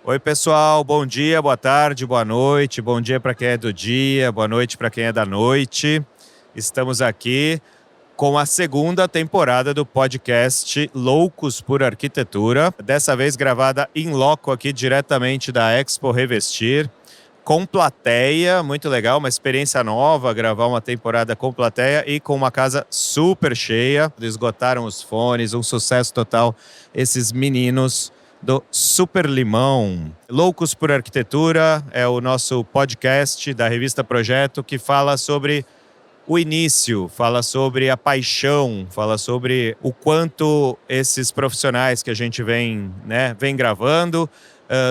Oi, pessoal, bom dia, boa tarde, boa noite. Bom dia para quem é do dia, boa noite para quem é da noite. Estamos aqui com a segunda temporada do podcast Loucos por Arquitetura, dessa vez gravada in loco aqui diretamente da Expo Revestir, com plateia, muito legal, uma experiência nova, gravar uma temporada com plateia e com uma casa super cheia. Esgotaram os fones, um sucesso total, esses meninos do Super Limão. Loucos por Arquitetura é o nosso podcast da revista Projeto que fala sobre o início, fala sobre a paixão, fala sobre o quanto esses profissionais que a gente vem gravando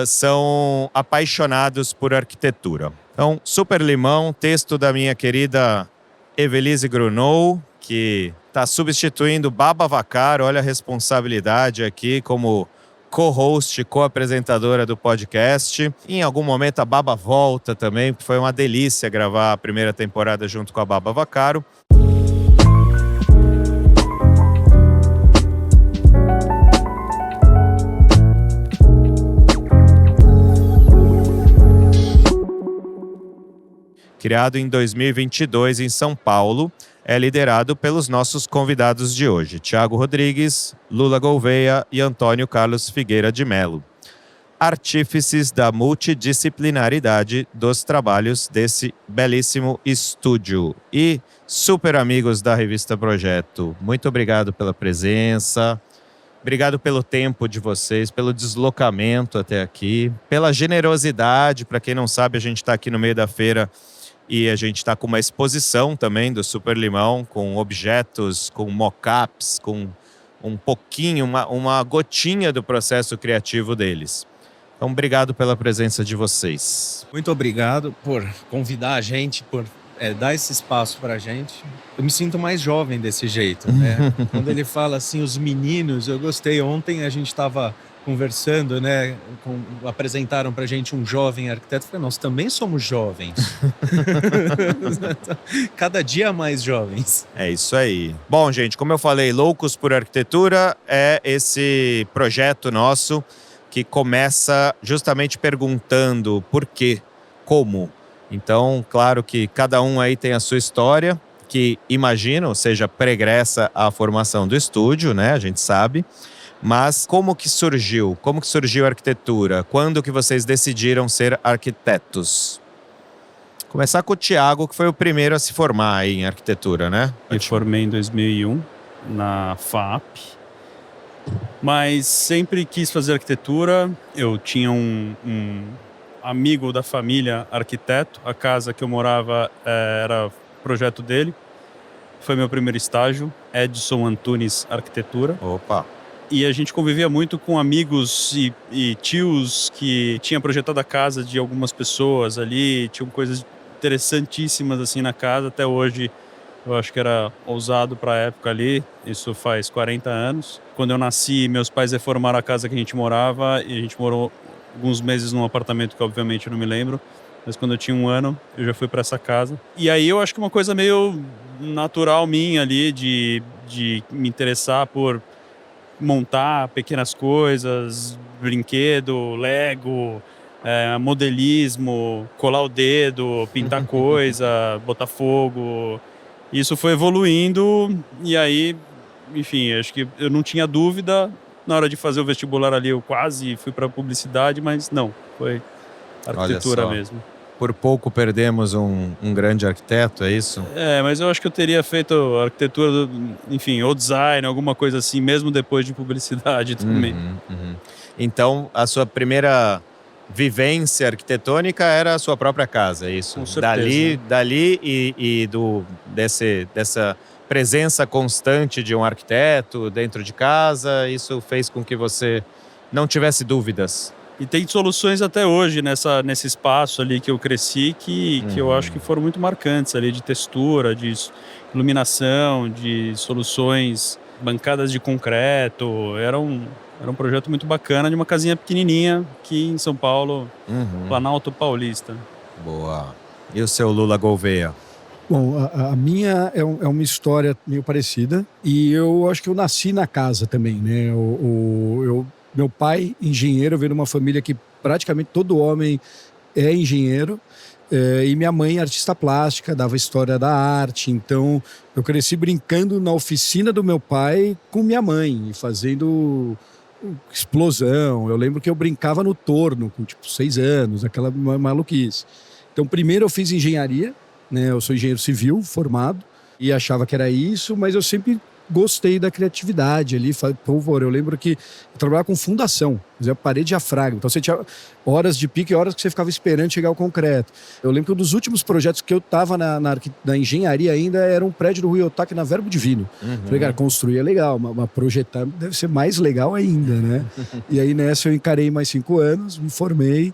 são apaixonados por arquitetura. Então, Super Limão, texto da minha querida Evelise Grunow, que está substituindo Baba Vaccaro. Olha a responsabilidade aqui como co-host, co-apresentadora do podcast. Em algum momento a Baba volta também, porque foi uma delícia gravar a primeira temporada junto com a Baba Vaccaro. Criado em 2022 em São Paulo, é liderado pelos nossos convidados de hoje, Thiago Rodrigues, Lula Gouveia e Antônio Carlos Figueira de Mello, artífices da multidisciplinaridade dos trabalhos desse belíssimo estúdio e super amigos da revista Projeto. Muito obrigado pela presença, obrigado pelo tempo de vocês, pelo deslocamento até aqui, pela generosidade. Para quem não sabe, a gente está aqui no meio da feira e a gente está com uma exposição também do Super Limão, com objetos, com mock-ups, com um pouquinho, uma gotinha do processo criativo deles. Então, obrigado pela presença de vocês. Muito obrigado por convidar a gente, por dar esse espaço pra gente. Eu me sinto mais jovem desse jeito, né? Quando ele fala assim, os meninos, eu gostei. Ontem a gente estava conversando, né? Apresentaram pra gente um jovem arquiteto. Eu falei, nós também somos jovens. Cada dia mais jovens. É isso aí. Bom, gente, como eu falei, Loucos por Arquitetura é esse projeto nosso que começa justamente perguntando por quê, como. Então, claro que cada um aí tem a sua história, que imagino seja pregressa à formação do estúdio, né? A gente sabe. Mas como que surgiu? Como que surgiu a arquitetura? Quando que vocês decidiram ser arquitetos? Começar com o Thiago, que foi o primeiro a se formar aí em arquitetura, né? Eu formei em 2001 na FAP, mas sempre quis fazer arquitetura. Eu tinha um amigo da família arquiteto, a casa que eu morava era projeto dele. Foi meu primeiro estágio, Edson Antunes Arquitetura. Opa! E a gente convivia muito com amigos e tios que tinham projetado a casa de algumas pessoas ali, tinham coisas interessantíssimas assim na casa. Até hoje eu acho que era ousado para a época ali, isso faz 40 anos. Quando eu nasci, meus pais reformaram a casa que a gente morava e a gente morou alguns meses num apartamento que obviamente eu não me lembro, mas quando eu tinha 1 ano eu já fui para essa casa. E aí eu acho que uma coisa meio natural minha ali de me interessar por montar pequenas coisas, brinquedo, Lego, modelismo, colar o dedo, pintar coisa, botar fogo. Isso foi evoluindo e aí, enfim, acho que eu não tinha dúvida. Na hora de fazer o vestibular ali, eu quase fui para publicidade, mas não, foi arquitetura mesmo. Por pouco perdemos um grande arquiteto, é isso? Mas eu acho que eu teria feito arquitetura, enfim, ou design, alguma coisa assim, mesmo depois de publicidade também. Então, a sua primeira vivência arquitetônica era a sua própria casa, é isso? Com certeza. Dali e dessa presença constante de um arquiteto dentro de casa, isso fez com que você não tivesse dúvidas? E tem soluções até hoje nesse espaço ali que eu cresci que eu acho que foram muito marcantes ali, de textura, de iluminação, de soluções, bancadas de concreto. Era um projeto muito bacana de uma casinha pequenininha aqui em São Paulo, Planalto Paulista. Boa. E o seu Lula Gouveia? Bom, a minha é uma história meio parecida e eu acho que eu nasci na casa também, né? Eu Meu pai, engenheiro, veio de uma família que praticamente todo homem é engenheiro. E minha mãe, artista plástica, dava história da arte. Então, eu cresci brincando na oficina do meu pai com minha mãe, fazendo explosão. Eu lembro que eu brincava no torno, com tipo 6 anos, aquela maluquice. Então, primeiro eu fiz engenharia, né? Eu sou engenheiro civil, formado, e achava que era isso, mas eu sempre gostei da criatividade ali. Por favor, eu lembro que eu trabalhava com fundação, fazia parede diafragma. Então você tinha horas de pique e horas que você ficava esperando chegar o concreto. Eu lembro que um dos últimos projetos que eu estava na engenharia ainda era um prédio do Rui Otaki na Verbo Divino. Falei, cara, construir é legal, mas projetar deve ser mais legal ainda, né? E aí nessa eu encarei mais 5 anos, me formei.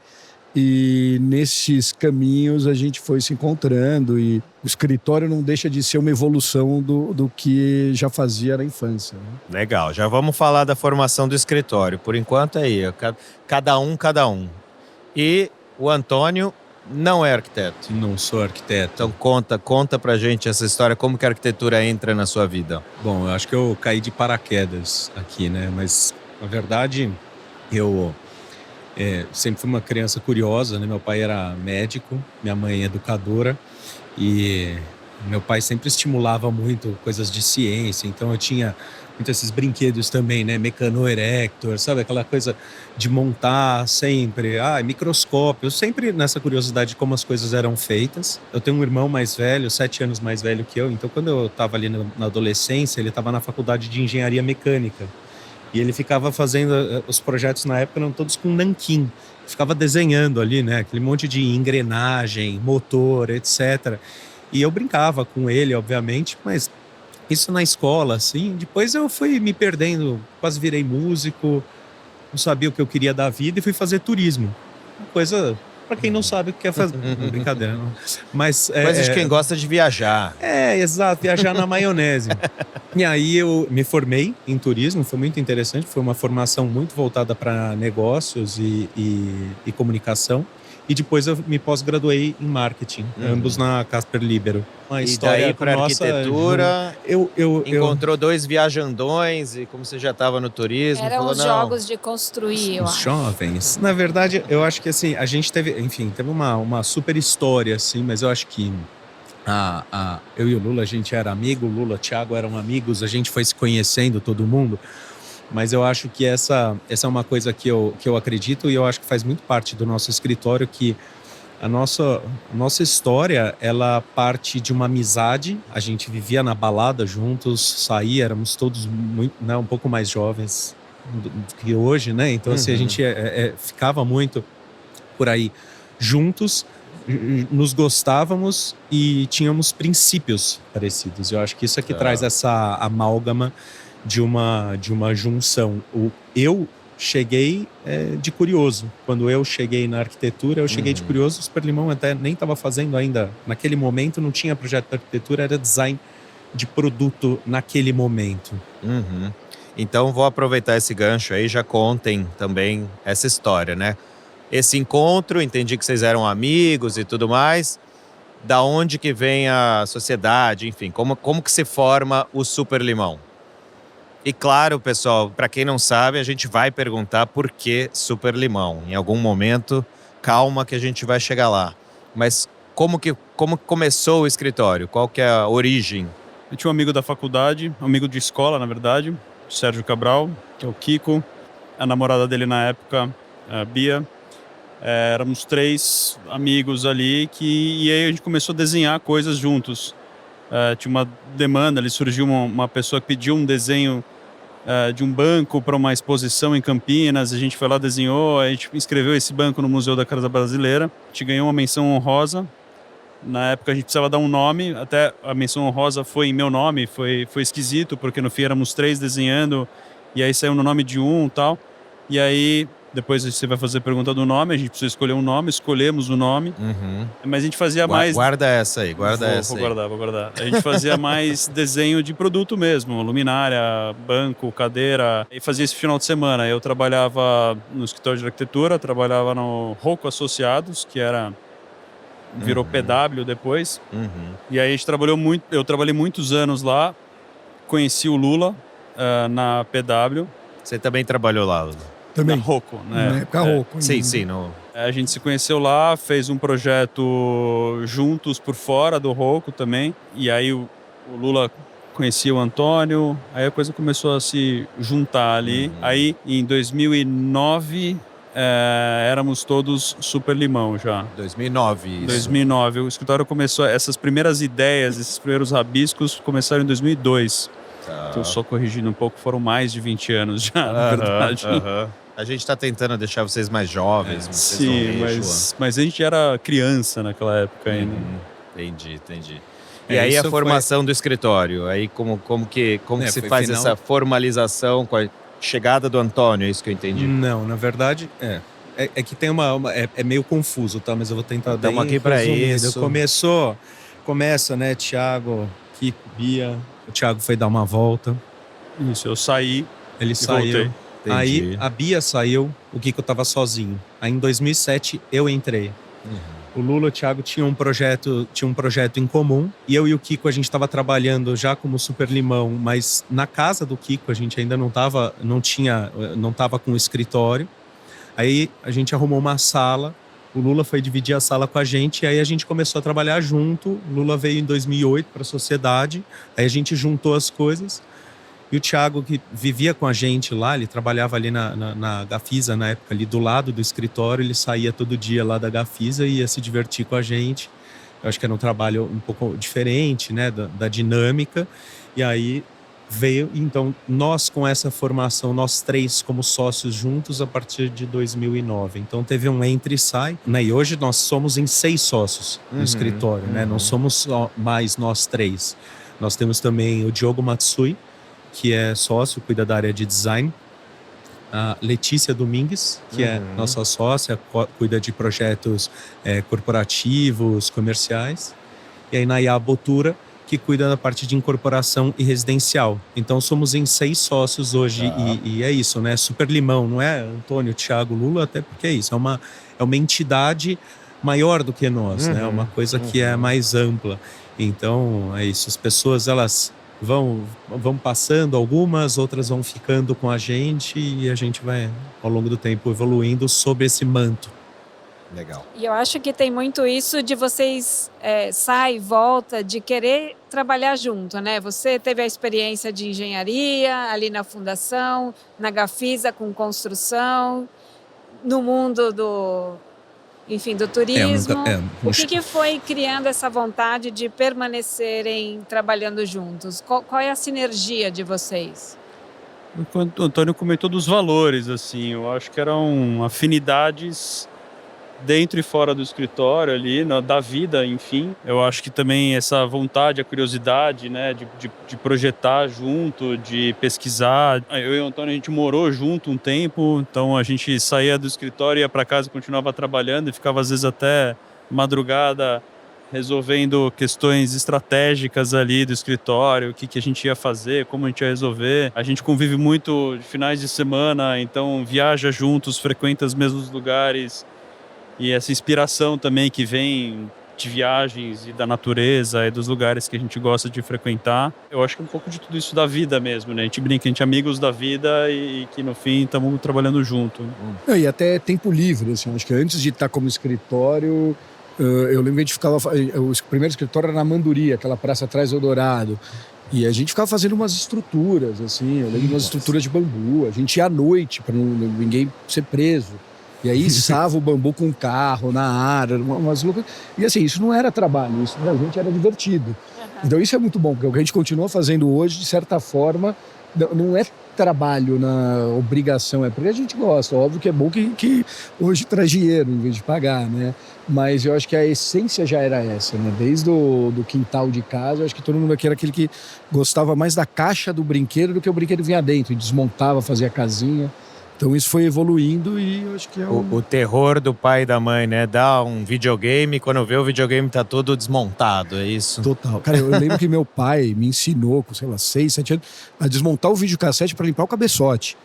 E nesses caminhos a gente foi se encontrando e o escritório não deixa de ser uma evolução do que já fazia na infância, né? Legal, já vamos falar da formação do escritório. Por enquanto é aí, cada um. E o Antônio não é arquiteto. Não sou arquiteto. Então conta pra gente essa história, como que a arquitetura entra na sua vida. Bom, eu acho que eu caí de paraquedas aqui, né? Mas, na verdade, eu sempre fui uma criança curiosa, né? Meu pai era médico, minha mãe educadora, e meu pai sempre estimulava muito coisas de ciência, então eu tinha muitos esses brinquedos também, né? Mecano Erector, sabe? Aquela coisa de montar sempre, microscópio, sempre nessa curiosidade de como as coisas eram feitas. Eu tenho um irmão mais velho, 7 anos mais velho que eu, então quando eu estava ali na adolescência, ele estava na faculdade de engenharia mecânica. E ele ficava fazendo, os projetos na época eram todos com nanquim. Ficava desenhando ali, né? Aquele monte de engrenagem, motor, etc. E eu brincava com ele, obviamente, mas isso na escola, assim. Depois eu fui me perdendo, quase virei músico, não sabia o que eu queria da vida e fui fazer turismo. Uma coisa, para quem não sabe o que quer fazer. Brincadeira, não. Mas, Coisa de quem gosta de viajar. Exato, viajar na maionese. E aí eu me formei em turismo, foi muito interessante, foi uma formação muito voltada para negócios e comunicação. E depois eu me pós-graduei em marketing, ambos na Casper Libero. Uma E daí para arquitetura, encontrou 2 viajandões e como você já estava no turismo, Eram falou, os não, jogos de construir, eu Os acho. jovens. Na verdade, eu acho que assim, a gente teve uma super história, assim, mas eu acho que eu e o Lula, a gente era amigo, o Lula, o Thiago eram amigos, a gente foi se conhecendo, todo mundo. Mas eu acho que essa é uma coisa que eu acredito e eu acho que faz muito parte do nosso escritório, que a nossa história, ela parte de uma amizade. A gente vivia na balada juntos, saía, éramos todos muito, né, um pouco mais jovens do que hoje, né? Então, assim, a gente ficava muito por aí juntos, nos gostávamos e tínhamos princípios parecidos. Eu acho que isso é que traz essa amálgama de uma junção. Eu cheguei de curioso. Quando eu cheguei na arquitetura, eu cheguei de curioso. O Superlimão até nem estava fazendo ainda. Naquele momento não tinha projeto de arquitetura, era design de produto naquele momento. Então vou aproveitar esse gancho aí, já contem também essa história, né? Esse encontro, entendi que vocês eram amigos e tudo mais. Da onde que vem a sociedade, enfim, como que se forma o Superlimão? E claro, pessoal, para quem não sabe, a gente vai perguntar por que Superlimão. Em algum momento, calma que a gente vai chegar lá. Mas como começou o escritório? Qual que é a origem? Eu tinha um amigo da faculdade, um amigo de escola, na verdade, Sérgio Cabral, que é o Kiko. A namorada dele na época, a Bia. Éramos 3 amigos ali e aí a gente começou a desenhar coisas juntos. Tinha uma demanda, ali surgiu uma pessoa que pediu um desenho de um banco para uma exposição em Campinas. A gente foi lá, desenhou, a gente inscreveu esse banco no Museu da Casa Brasileira. A gente ganhou uma menção honrosa. Na época a gente precisava dar um nome, até a menção honrosa foi em meu nome, foi esquisito, porque no fim éramos 3 desenhando, e aí saiu no nome de um e tal. E aí, depois você vai fazer a pergunta do nome, a gente precisa escolher um nome, escolhemos o nome, mas a gente fazia mais... Guarda essa aí, Vou guardar. A gente fazia mais desenho de produto mesmo, luminária, banco, cadeira, e fazia esse final de semana. Eu trabalhava no escritório de arquitetura, trabalhava no Rocco Associados, que virou PW depois, e aí a gente trabalhou muito, eu trabalhei muitos anos lá, conheci o Lula na PW. Você também trabalhou lá, Lula? Também. Na Rocco, Na né? época Rocco. Sim, ainda. sim. A gente se conheceu lá, fez um projeto juntos por fora do Rocco também. E aí o Lula conhecia o Antônio, aí a coisa começou a se juntar ali. Aí em 2009 éramos todos Super Limão já. 2009, isso. 2009, o escritório começou, essas primeiras ideias, esses primeiros rabiscos começaram em 2002. Tá. Então, só corrigindo um pouco, foram mais de 20 anos já, na verdade. A gente tá tentando deixar vocês mais jovens. Vocês Sim, vão ver, mas a gente era criança naquela época ainda. Entendi. E aí a isso formação do escritório, aí como que se foi faz final- essa formalização com a chegada do Antônio, é isso que eu entendi. Não, na verdade, é que tem é meio confuso, tá? Mas eu vou tentar dar Estamos aqui pra isso. Começa, né, Thiago, Kiko, Bia. O Thiago foi dar uma volta, Isso, eu saí ele e saiu. voltei. Aí a Bia saiu, o Kiko tava sozinho. Aí em 2007 eu entrei. O Lula e o Thiago tinham um projeto em comum. E eu e o Kiko, a gente estava trabalhando já como Super Limão, mas na casa do Kiko a gente ainda não tava com o escritório. Aí a gente arrumou uma sala. O Lula foi dividir a sala com a gente. E aí a gente começou a trabalhar junto. O Lula veio em 2008 para a sociedade. Aí a gente juntou as coisas. E o Thiago, que vivia com a gente lá, ele trabalhava ali na Gafisa, na época, ali do lado do escritório. Ele saía todo dia lá da Gafisa e ia se divertir com a gente. Eu acho que era um trabalho um pouco diferente, né, da dinâmica. E aí veio, então, nós com essa formação, nós três como sócios juntos a partir de 2009. Então teve um entra e sai, né? E hoje nós somos em 6 sócios no escritório, né? Não somos só mais nós três. Nós temos também o Diogo Matsui, que é sócio, cuida da área de design. A Letícia Domingues, que é nossa sócia, cuida de projetos corporativos, comerciais. E aí Nayá Botura, que cuida da parte de incorporação e residencial. Então somos em 6 sócios hoje e é isso, né? Super Limão, não é Antônio, Thiago, Lula, até porque é isso, é uma entidade maior do que nós, né? Uma coisa que é mais ampla. Então é isso, as pessoas elas vão passando, algumas, outras vão ficando com a gente e a gente vai ao longo do tempo evoluindo sob esse manto. Legal. E eu acho que tem muito isso de vocês sai e volta, de querer trabalhar junto, né? Você teve a experiência de engenharia ali na fundação, na Gafisa com construção, no mundo do turismo. O que foi criando essa vontade de permanecerem trabalhando juntos? Qual é a sinergia de vocês? Enquanto o Antônio comentou dos valores, assim, eu acho que eram afinidades dentro e fora do escritório ali, da vida, enfim. Eu acho que também essa vontade, a curiosidade, né, de projetar junto, de pesquisar. Eu e o Antônio, a gente morou junto um tempo, então a gente saía do escritório, ia para casa e continuava trabalhando e ficava às vezes até madrugada resolvendo questões estratégicas ali do escritório, o que a gente ia fazer, como a gente ia resolver. A gente convive muito de finais de semana, então viaja juntos, frequenta os mesmos lugares. E essa inspiração também que vem de viagens e da natureza e dos lugares que a gente gosta de frequentar. Eu acho que é um pouco de tudo isso da vida mesmo, né? A gente brinca, a gente é amigos da vida e que no fim estamos trabalhando junto. E até tempo livre, assim, acho que antes de estar como escritório, eu lembro que a gente ficava... O primeiro escritório era na Manduria, aquela praça atrás do Dourado. E a gente ficava fazendo umas estruturas, assim, eu lembro de umas estruturas de bambu. A gente ia à noite para ninguém ser preso. E aí içava o bambu com o carro na área, umas loucas. E assim, isso não era trabalho, isso pra gente era divertido. Então isso é muito bom, porque o que a gente continua fazendo hoje, de certa forma, não é trabalho na obrigação, é porque a gente gosta. Óbvio que é bom que hoje traz dinheiro em vez de pagar, né? Mas eu acho que a essência já era essa, né? Desde do quintal de casa, eu acho que todo mundo aqui era aquele que gostava mais da caixa do brinquedo do que o brinquedo vinha dentro, e desmontava, fazia a casinha. Então isso foi evoluindo e eu acho que é o terror do pai e da mãe, né? Dá um videogame, quando vê o videogame tá todo desmontado, é isso? Total. Cara, eu lembro que meu pai me ensinou, com, sei lá, 6, 7 anos, a desmontar o videocassete para limpar o cabeçote.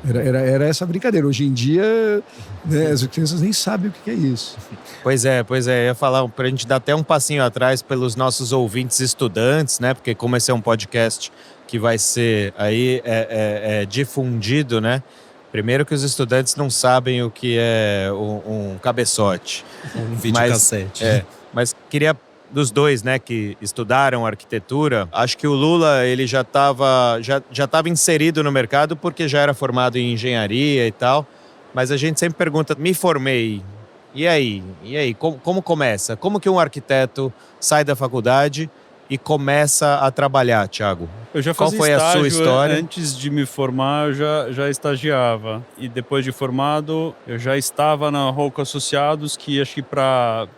Era essa brincadeira. Hoje em dia, né, as crianças nem sabem o que é isso. Pois é. Eu ia falar pra gente dar até um passinho atrás pelos nossos ouvintes estudantes, né? Porque como esse é um podcast que vai ser aí difundido, né? Primeiro que os estudantes não sabem o que é um cabeçote. Um videocassete. Mas queria dos dois, né, que estudaram arquitetura, acho que o Lula ele já estava inserido no mercado porque já era formado em engenharia e tal, mas a gente sempre pergunta, me formei, e aí? Como começa? Como que um arquiteto sai da faculdade e começa a trabalhar, Thiago? Eu já Qual fazia foi a sua estágio história? Antes de me formar, eu já estagiava. E depois de formado, eu já estava na Rouco Associados, que acho que para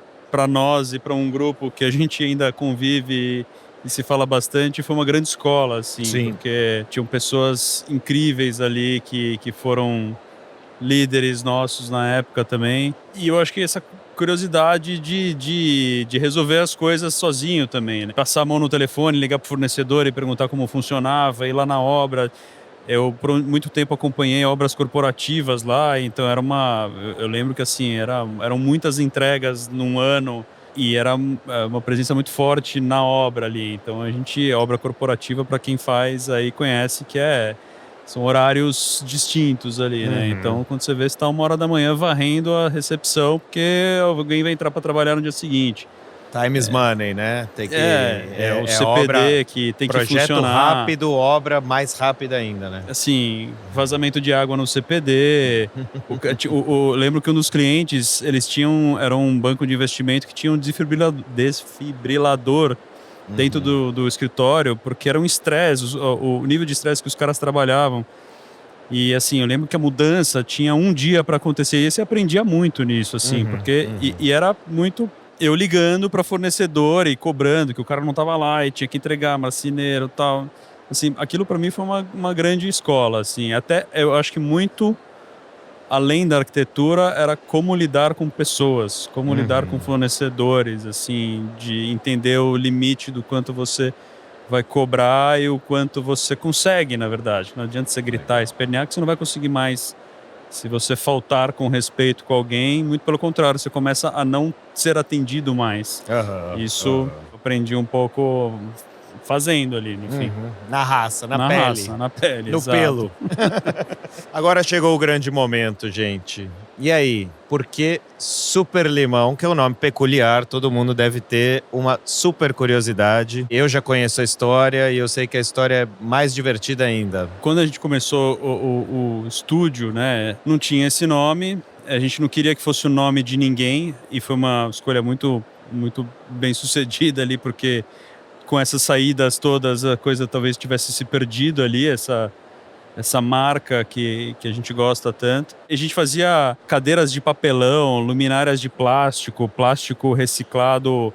nós e para um grupo que a gente ainda convive e se fala bastante, foi uma grande escola, assim. Sim. Porque tinham pessoas incríveis ali que foram líderes nossos na época também. E eu acho que essa curiosidade de resolver as coisas sozinho também, né? Passar a mão no telefone, ligar pro fornecedor e perguntar como funcionava, ir lá na obra. Eu por muito tempo acompanhei obras corporativas lá, então eu lembro que assim, eram muitas entregas num ano e era uma presença muito forte na obra ali. Então obra corporativa, para quem faz aí conhece que são horários distintos ali, né? Então, quando você vê, você está 1h da manhã varrendo a recepção porque alguém vai entrar para trabalhar no dia seguinte. Time is money, né? Tem que, o CPD obra, que tem que projeto funcionar. rápido, obra mais rápida ainda, né? Assim, vazamento de água no CPD. Lembro que um dos clientes, era um banco de investimento que tinha um desfibrilador dentro do escritório, porque era um estresse, o nível de estresse que os caras trabalhavam. E assim, eu lembro que a mudança tinha um dia para acontecer e você aprendia muito nisso, assim, porque e era muito eu ligando para fornecedor e cobrando que o cara não estava lá e tinha que entregar marceneiro e tal. Assim, aquilo para mim foi uma grande escola, assim. Até eu acho que muito além da arquitetura era como lidar com pessoas, como lidar com fornecedores, assim, de entender o limite do quanto você vai cobrar e o quanto você consegue, na verdade. Não adianta você gritar e espernear que você não vai conseguir mais. Se você faltar com respeito com alguém, muito pelo contrário, você começa a não ser atendido mais. Isso eu aprendi um pouco fazendo ali, enfim. Na raça, na pele, no exato. pelo. Agora chegou o grande momento, gente. E aí, por que Super Limão, que é um nome peculiar, todo mundo deve ter uma super curiosidade. Eu já conheço a história e eu sei que a história é mais divertida ainda. Quando a gente começou o estúdio, né, não tinha esse nome, a gente não queria que fosse o nome de ninguém e foi uma escolha muito, muito bem sucedida ali, porque com essas saídas todas a coisa talvez tivesse se perdido ali, essa marca que a gente gosta tanto. E a gente fazia cadeiras de papelão, luminárias de plástico reciclado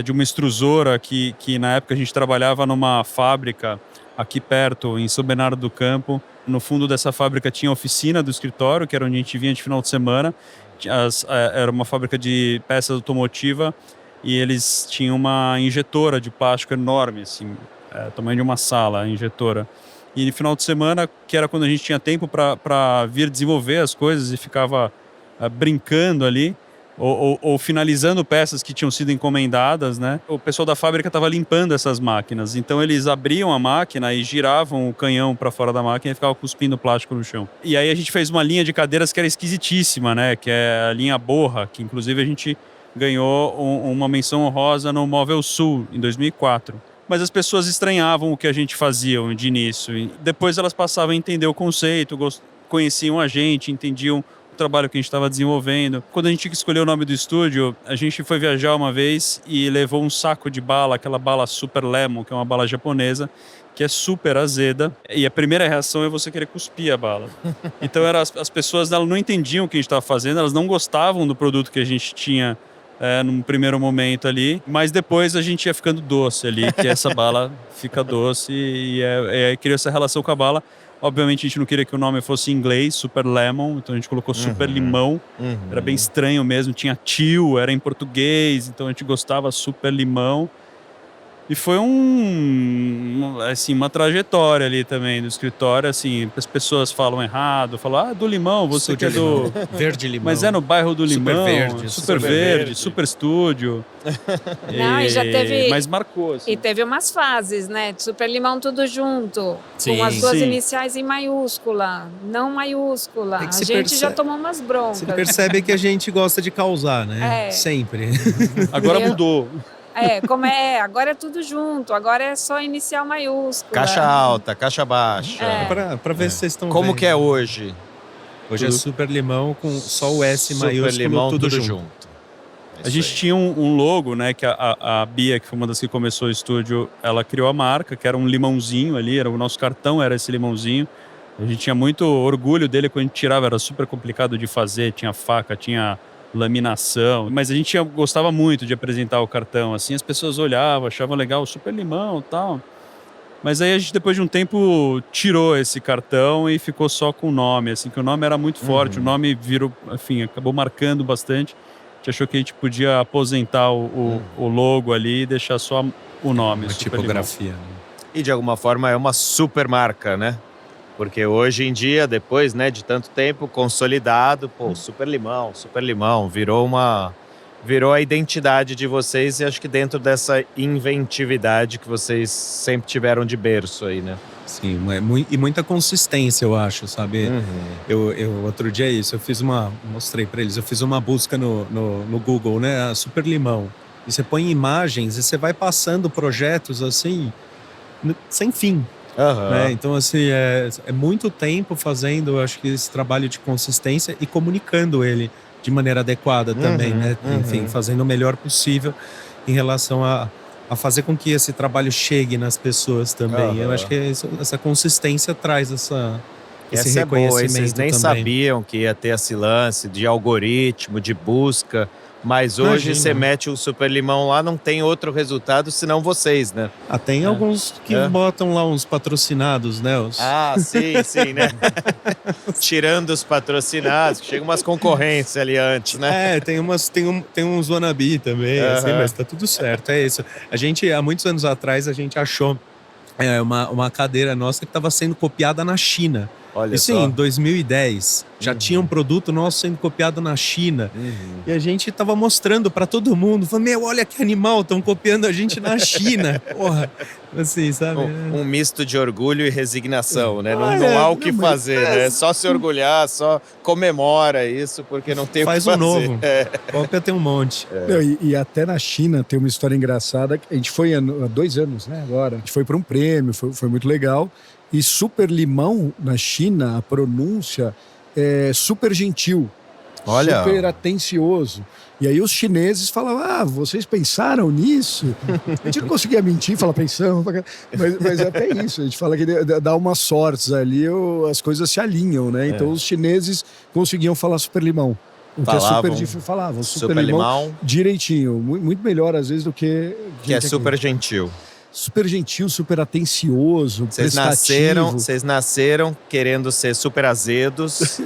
de uma extrusora que na época a gente trabalhava numa fábrica aqui perto, em São Bernardo do Campo. No fundo dessa fábrica tinha a oficina do escritório, que era onde a gente vinha de final de semana. Era uma fábrica de peças automotiva e eles tinham uma injetora de plástico enorme, assim, tamanho de uma sala, a injetora. E no final de semana, que era quando a gente tinha tempo para vir desenvolver as coisas e ficava brincando ali, ou finalizando peças que tinham sido encomendadas, né? O pessoal da fábrica estava limpando essas máquinas. Então eles abriam a máquina e giravam o canhão para fora da máquina e ficava cuspindo plástico no chão. E aí a gente fez uma linha de cadeiras que era esquisitíssima, né? Que é a linha Borra, que inclusive a gente ganhou uma menção honrosa no Móvel Sul, em 2004. Mas as pessoas estranhavam o que a gente fazia de início. E depois elas passavam a entender o conceito, conheciam a gente, entendiam o trabalho que a gente estava desenvolvendo. Quando a gente tinha que escolher o nome do estúdio, a gente foi viajar uma vez e levou um saco de bala, aquela bala Super Lemon, que é uma bala japonesa, que é super azeda. E a primeira reação é você querer cuspir a bala. Então as pessoas não entendiam o que a gente estava fazendo, elas não gostavam do produto que a gente tinha num primeiro momento ali, mas depois a gente ia ficando doce ali, que essa bala fica doce e criou essa relação com a bala. Obviamente a gente não queria que o nome fosse em inglês, Super Lemon, então a gente colocou Super Limão, era bem estranho mesmo, tinha tio, era em português, então a gente gostava Super Limão. E foi assim, uma trajetória ali também do escritório, assim, as pessoas falam errado, falam, do Limão, você que é do... Verde Limão. Mas é no bairro do Super Limão, Verde, Super Verde, Super Estúdio. Não, e já teve... Mas marcou, assim. E teve umas fases, né? Super Limão tudo junto, Sim. com as duas Sim. iniciais em maiúscula, não maiúscula. É que A se gente já percebe- tomou umas broncas. Você percebe que a gente gosta de causar, né? É. Sempre. Agora Eu- mudou. Agora é tudo junto, agora é só inicial maiúscula. Caixa alta, caixa baixa. É. Pra ver se vocês estão Como vendo. que é hoje? Hoje é Super Limão com só o S Super maiúsculo, Limão, tudo junto. É A gente isso aí. tinha um logo, né, que a Bia, que foi uma das que começou o estúdio, ela criou a marca, que era um limãozinho ali, era o nosso cartão, era esse limãozinho. A gente tinha muito orgulho dele quando a gente tirava, era super complicado de fazer, tinha faca, tinha laminação, mas a gente gostava muito de apresentar o cartão, assim, as pessoas olhavam, achavam legal o Super Limão e tal. Mas aí a gente, depois de um tempo, tirou esse cartão e ficou só com o nome, assim, que o nome era muito forte, o nome virou, enfim, acabou marcando bastante. A gente achou que a gente podia aposentar o logo ali e deixar só o nome. Uma Super Limão. tipografia. Né? E de alguma forma é uma super marca, né? Porque hoje em dia, depois, né, de tanto tempo consolidado, Super Limão, virou a identidade de vocês e acho que dentro dessa inventividade que vocês sempre tiveram de berço aí, né? Sim, e muita consistência, eu acho, sabe? Eu outro dia isso, mostrei pra eles, eu fiz uma busca no Google, né? A Super Limão. E você põe imagens e você vai passando projetos assim, sem fim. Né? Então, assim, é muito tempo fazendo, eu acho que esse trabalho de consistência e comunicando ele de maneira adequada também, né? Enfim, fazendo o melhor possível em relação a fazer com que esse trabalho chegue nas pessoas também. Eu acho que essa consistência traz esse Essa é boa, reconhecimento vocês nem também. sabiam que ia ter esse lance de algoritmo, de busca, mas hoje Imagina. você mete o Super Limão lá, não tem outro resultado senão vocês, né? Tem alguns que botam lá uns patrocinados, né? Sim, né? Tirando os patrocinados, que chegam umas concorrências ali antes, né? Tem uns wannabe também, assim, mas tá tudo certo, é isso. A gente, há muitos anos atrás, a gente achou uma cadeira nossa que estava sendo copiada na China. Olha Isso só. em 2010. Já tinha um produto nosso sendo copiado na China. E a gente tava mostrando para todo mundo. Falando, olha que animal, estão copiando a gente na China. Porra. Assim, sabe? Um misto de orgulho e resignação, né? Não há o que fazer, né? Só se orgulhar, só comemora isso, porque não tem o que Faz fazer. novo. Cópia tem um monte. Não, e até na China tem uma história engraçada. A gente foi há 2 anos, né? Agora. A gente foi para um prêmio, foi muito legal. E Super Limão, na China, a pronúncia é super gentil. Olha. Super atencioso. E aí os chineses falavam, vocês pensaram nisso? A gente não conseguia mentir, falar pensamos. Mas é até isso, a gente fala que dá umas sortes ali, as coisas se alinham, né? Então os chineses conseguiam falar Super Limão. O que é super difícil, falavam Super Limão direitinho. Muito melhor, às vezes, do que é super gentil. Super gentil, super atencioso, prestativo. Vocês nasceram querendo ser super azedos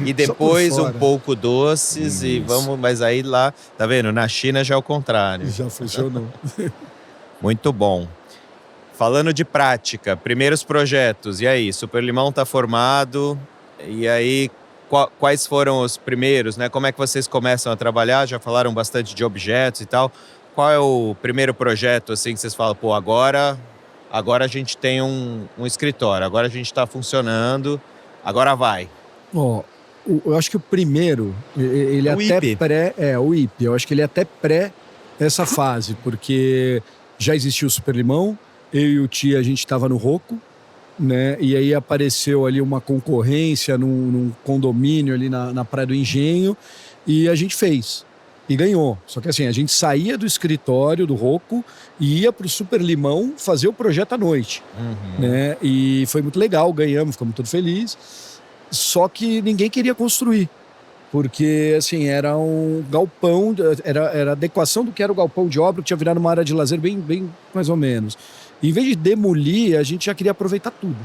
e depois um pouco doces e vamos, mas aí lá, tá vendo? Na China já é o contrário. Já funcionou. Muito bom. Falando de prática, primeiros projetos, e aí? Super Limão tá formado, e aí quais foram os primeiros, né? Como é que vocês começam a trabalhar? Já falaram bastante de objetos e tal. Qual é o primeiro projeto, assim, que vocês falam, agora a gente tem um escritório, agora a gente está funcionando, agora vai. Eu acho que o primeiro, ele até IP. o IP, eu acho que ele até pré essa fase, porque já existia o Super Limão, eu e o Tia, a gente estava no Rocco, né? E aí apareceu ali uma concorrência num condomínio ali na Praia do Engenho, e a gente fez. E ganhou. Só que assim, a gente saía do escritório do Rocco e ia pro Super Limão fazer o projeto à noite. Né? E foi muito legal, ganhamos, ficamos todos felizes. Só que ninguém queria construir. Porque, assim, era um galpão, era a adequação do que era o galpão de obra, que tinha virado uma área de lazer bem mais ou menos. E, em vez de demolir, a gente já queria aproveitar tudo.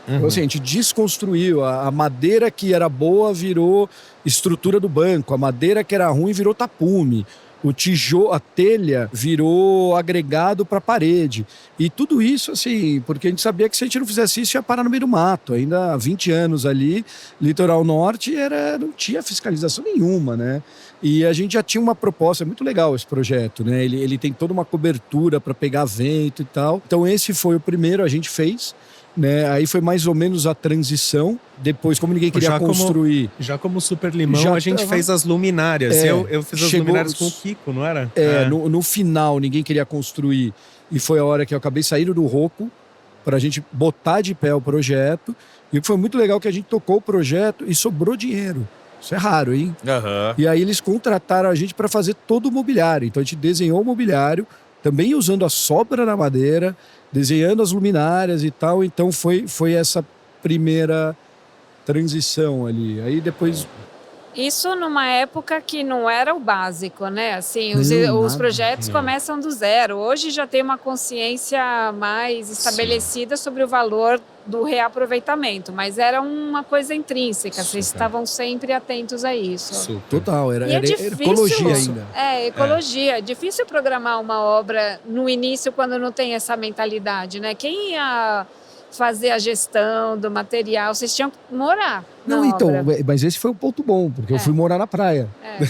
Então, assim, a gente desconstruiu. A madeira que era boa virou estrutura do banco. A madeira que era ruim virou tapume. o tijolo, a telha virou agregado para a parede. E tudo isso, assim, porque a gente sabia que se a gente não fizesse isso, ia parar no meio do mato. Ainda há 20 anos ali, litoral norte, não tinha fiscalização nenhuma, né? E a gente já tinha uma proposta, é muito legal esse projeto, né? Ele tem toda uma cobertura para pegar vento e tal. Então esse foi o primeiro, a gente fez, né? Aí foi mais ou menos a transição. Depois, como ninguém queria construir... Já como Super Limão, a gente fez as luminárias. Eu fiz as luminárias com o Kiko, não era? No final, ninguém queria construir. E foi a hora que eu acabei saindo do Rocco para a gente botar de pé o projeto. E foi muito legal que a gente tocou o projeto e sobrou dinheiro. Isso é raro, hein? Aham. E aí eles contrataram a gente para fazer todo o mobiliário. Então a gente desenhou o mobiliário, também usando a sobra da madeira, desenhando as luminárias e tal. Então foi essa primeira transição ali. Aí depois... Isso numa época que não era o básico, né? Assim, os Nada. projetos começam do zero. Hoje já tem uma consciência mais estabelecida sobre o valor do reaproveitamento, mas era uma coisa intrínseca. Vocês estavam sempre atentos a isso. Super. Total, E era difícil, ecologia ainda. Ecologia. É difícil programar uma obra no início quando não tem essa mentalidade, né? Quem ia fazer a gestão do material? Vocês tinham que morar na obra. Mas esse foi um ponto bom, porque eu fui morar na praia.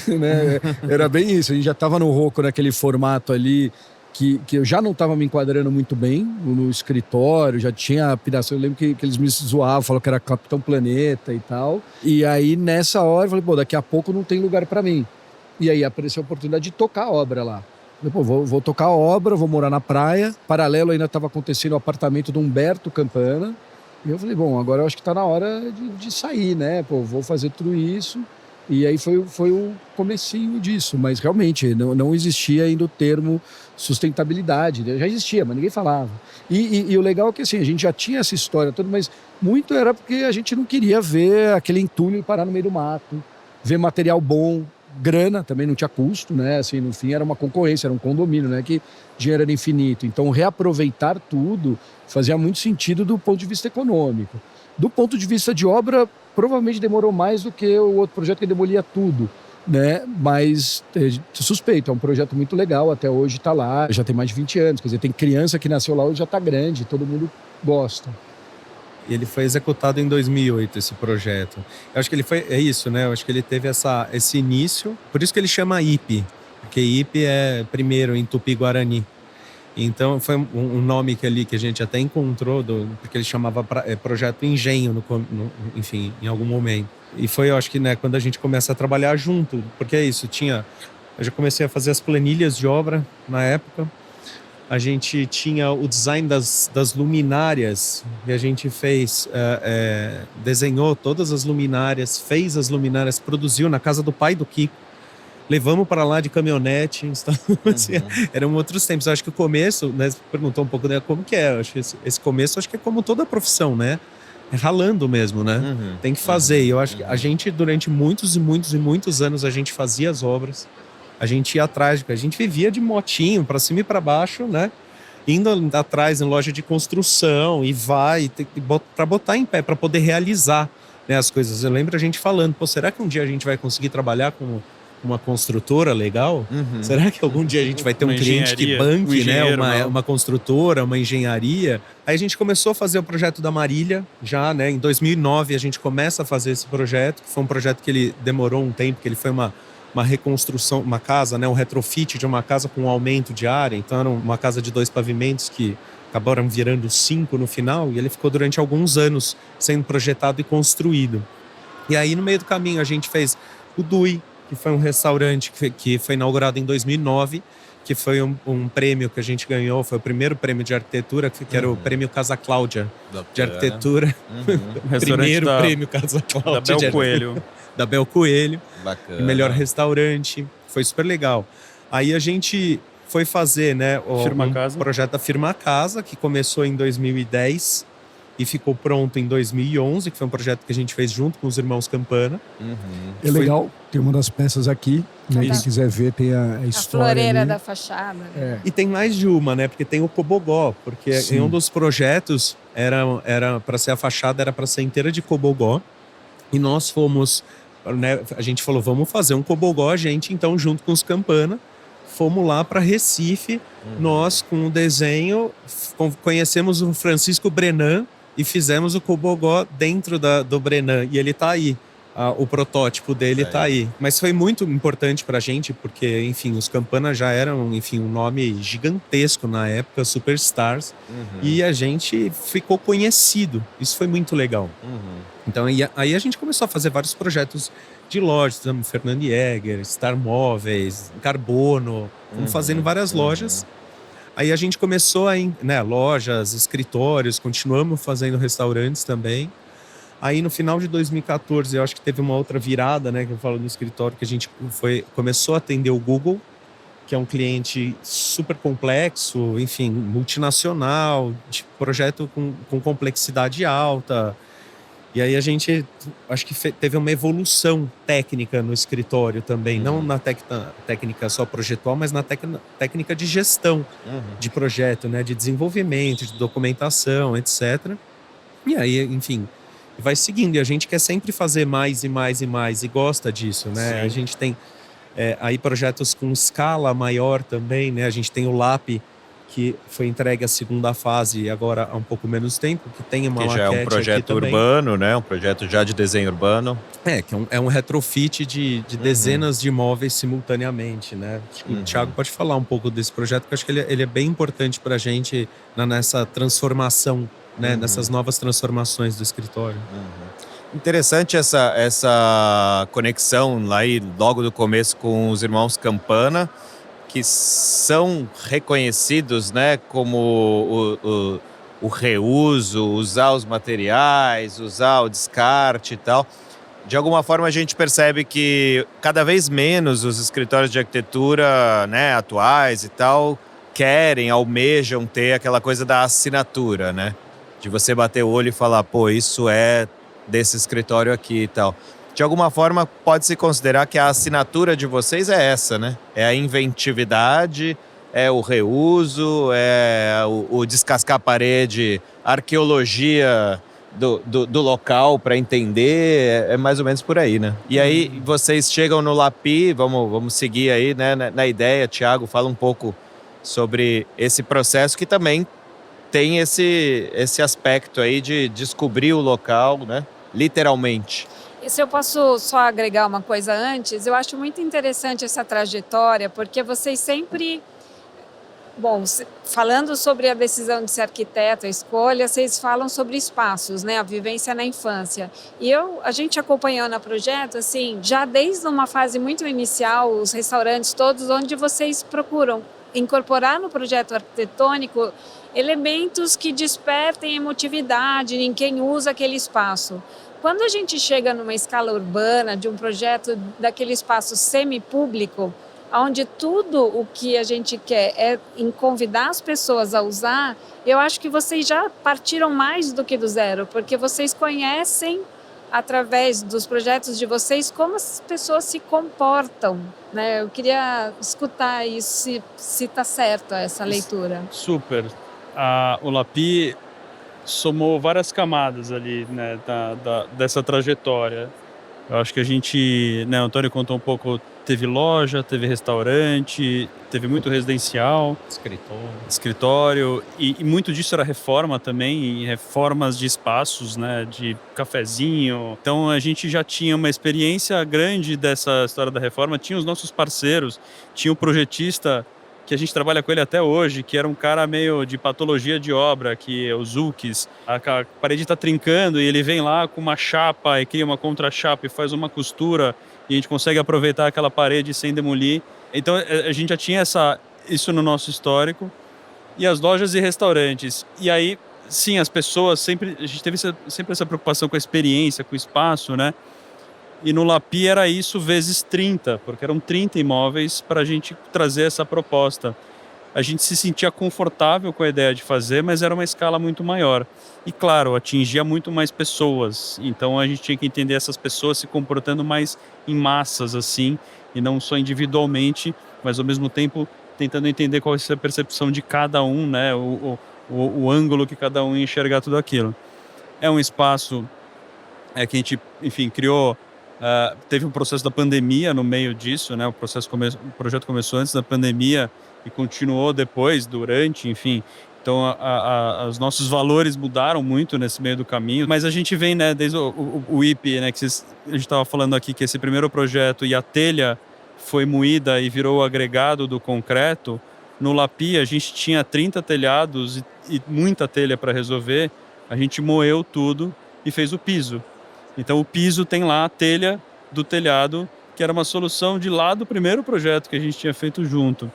Né? Era bem isso, a gente já estava no Rocco naquele formato ali que eu já não estava me enquadrando muito bem no escritório, já tinha piração. Eu lembro que eles me zoavam, falavam que era Capitão Planeta e tal. E aí nessa hora eu falei, pô, daqui a pouco não tem lugar para mim. E aí apareceu a oportunidade de tocar a obra lá. Pô, vou tocar a obra, vou morar na praia. Paralelo ainda estava acontecendo o apartamento do Humberto Campana. E eu falei, bom, agora eu acho que está na hora de sair, né? Pô, vou fazer tudo isso. E aí foi o comecinho disso. Mas realmente não existia ainda o termo sustentabilidade. Já existia, mas ninguém falava. E o legal é que assim, a gente já tinha essa história toda, mas muito era porque a gente não queria ver aquele entulho parar no meio do mato, ver material bom. Grana também não tinha custo, né? Assim, no fim era uma concorrência, era um condomínio, né? Que dinheiro era infinito. Então reaproveitar tudo fazia muito sentido do ponto de vista econômico. Do ponto de vista de obra, provavelmente demorou mais do que o outro projeto que demolia tudo, né? Mas suspeito, é um projeto muito legal, até hoje está lá, já tem mais de 20 anos. Quer dizer, tem criança que nasceu lá hoje já está grande, todo mundo gosta. E ele foi executado em 2008, esse projeto. Eu acho que é isso, né? Eu acho que ele teve esse início, por isso que ele chama IP, porque IP é primeiro em Tupi-Guarani. Então foi um nome que a gente até encontrou, porque ele chamava Projeto Engenho, enfim, em algum momento. E foi, eu acho que, né, quando a gente começa a trabalhar junto, porque é isso, eu já comecei a fazer as planilhas de obra na época. A gente tinha o design das luminárias, e a gente desenhou todas as luminárias, fez as luminárias, produziu na casa do pai do Kiko. Levamos para lá de caminhonete. Eram outros tempos. Eu acho que o começo, né, você perguntou um pouco, né, como que é. Eu acho que esse começo, acho que é como toda profissão, né? É ralando mesmo, né? Tem que fazer. E eu acho que a gente, durante muitos e muitos e muitos anos, a gente fazia as obras. A gente ia atrás, a gente vivia de motinho para cima e para baixo, né? Indo atrás em loja de construção e para botar em pé, para poder realizar, né, as coisas. Eu lembro a gente falando, pô, será que um dia a gente vai conseguir trabalhar com uma construtora legal? Será que algum dia a gente vai ter um cliente que banque, né, uma construtora, uma engenharia? Aí a gente começou a fazer o projeto da Marília, já, né? Em 2009 a gente começa a fazer esse projeto, que foi um projeto que ele demorou um tempo, que ele foi uma reconstrução, uma casa, né, um retrofit de uma casa com um aumento de área. Então era uma casa de 2 pavimentos que acabaram virando 5 no final, e ele ficou durante alguns anos sendo projetado e construído. E aí no meio do caminho a gente fez o Dui, que foi um restaurante que foi inaugurado em 2009, que foi um prêmio que a gente ganhou, foi o primeiro prêmio de arquitetura, que era o prêmio Casa Cláudia de arquitetura. Primeiro prêmio Casa Cláudia. Da Bel Coelho. Da Bel Coelho. Bacana. Melhor restaurante. Foi super legal. Aí a gente foi fazer, né, projeto da Firma Casa, que começou em 2010 e ficou pronto em 2011, que foi um projeto que a gente fez junto com os irmãos Campana. É legal, tem uma das peças aqui, né? Quem quiser ver, tem a história. A floreira ali da fachada. E tem mais de uma, né? Porque tem o Cobogó, porque em um dos projetos era para ser a fachada, era para ser inteira de Cobogó. E nós fomos, né, a gente falou, vamos fazer um Cobogó, então junto com os Campana, fomos lá para Recife, nós com o desenho, conhecemos o Francisco Brenan e fizemos o Cobogó dentro do Brenan, e ele tá aí. O protótipo dele tá aí. Mas foi muito importante pra gente, porque, enfim, os Campana já eram, enfim, um nome gigantesco na época, superstars, e a gente ficou conhecido. Isso foi muito legal. Então, aí a gente começou a fazer vários projetos de lojas, Fernando Jäger, Star Móveis, Carbono, fomos fazendo várias lojas. Aí a gente começou lojas, escritórios, continuamos fazendo restaurantes também. Aí no final de 2014, eu acho que teve uma outra virada, né, que eu falo no escritório, que a gente começou a atender o Google, que é um cliente super complexo, enfim, multinacional, de projeto com complexidade alta. E aí a gente, acho que teve uma evolução técnica no escritório também, não na técnica só projetual, mas na técnica de gestão de projeto, né, de desenvolvimento, de documentação, etc. E aí, enfim, vai seguindo, e a gente quer sempre fazer mais e mais e mais, e gosta disso, né? Sim. A gente tem aí projetos com escala maior também, né? A gente tem o LAP, que foi entregue a segunda fase agora há um pouco menos tempo, que tem uma que já é um projeto urbano, né? Um projeto já de desenho urbano. Que é um retrofit de dezenas de imóveis simultaneamente, né? O Thiago pode falar um pouco desse projeto, porque eu acho que ele é bem importante para a gente nessa transformação, né? Nessas novas transformações do escritório. Interessante essa conexão lá logo do começo com os irmãos Campana, que são reconhecidos, né, como o reuso, usar os materiais, usar o descarte e tal. De alguma forma a gente percebe que cada vez menos os escritórios de arquitetura, né, atuais e tal almejam ter aquela coisa da assinatura, né? De você bater o olho e falar, pô, isso é desse escritório aqui e tal. De alguma forma, pode-se considerar que a assinatura de vocês é essa, né? É a inventividade, é o reuso, é o descascar a parede, arqueologia do local para entender, é mais ou menos por aí, né? E aí, vocês chegam no LAPI, vamos seguir aí, né, na ideia. Thiago, fala um pouco sobre esse processo que também tem esse aspecto aí de descobrir o local, né? Literalmente. E se eu posso só agregar uma coisa antes, eu acho muito interessante essa trajetória, porque vocês sempre... Bom, falando sobre a decisão de ser arquiteto, a escolha, vocês falam sobre espaços, né? A vivência na infância. E a gente acompanhou no projeto, assim, já desde uma fase muito inicial, os restaurantes todos, onde vocês procuram incorporar no projeto arquitetônico elementos que despertem emotividade em quem usa aquele espaço. Quando a gente chega numa escala urbana, de um projeto daquele espaço semipúblico, onde tudo o que a gente quer é convidar as pessoas a usar, eu acho que vocês já partiram mais do que do zero, porque vocês conhecem, através dos projetos de vocês, como as pessoas se comportam, né? Eu queria escutar isso, se está certo essa leitura. Super. O LAPI somou várias camadas ali, né, dessa trajetória. Eu acho que a gente, né, o Antônio contou um pouco, teve loja, teve restaurante, teve muito residencial, escritório e muito disso era reforma também, reformas de espaços, né, de cafezinho. Então a gente já tinha uma experiência grande dessa história da reforma, tinha os nossos parceiros, tinha o projetista que a gente trabalha com ele até hoje, que era um cara meio de patologia de obra, que é o Zulkis. A parede está trincando e ele vem lá com uma chapa e cria uma contra-chapa e faz uma costura e a gente consegue aproveitar aquela parede sem demolir. Então a gente já tinha isso no nosso histórico. E as lojas e restaurantes. E aí, sim, as pessoas a gente teve sempre essa preocupação com a experiência, com o espaço, né? E no LAPI era isso vezes 30, porque eram 30 imóveis para a gente trazer essa proposta. A gente se sentia confortável com a ideia de fazer, mas era uma escala muito maior. E claro, atingia muito mais pessoas. Então a gente tinha que entender essas pessoas se comportando mais em massas, assim, e não só individualmente, mas ao mesmo tempo tentando entender qual é a percepção de cada um, né? O ângulo que cada um ia enxergar tudo aquilo. É um espaço que a gente, enfim, criou Teve um processo da pandemia no meio disso, né? O projeto começou antes da pandemia e continuou depois, durante, enfim. Então, os nossos valores mudaram muito nesse meio do caminho. Mas a gente vem, né, desde o IP, né, que a gente estava falando aqui, que esse primeiro projeto e a telha foi moída e virou o agregado do concreto. No Lapi, a gente tinha 30 telhados e muita telha para resolver. A gente moeu tudo e fez o piso. Então, o piso tem lá a telha do telhado, que era uma solução de lá do primeiro projeto que a gente tinha feito junto.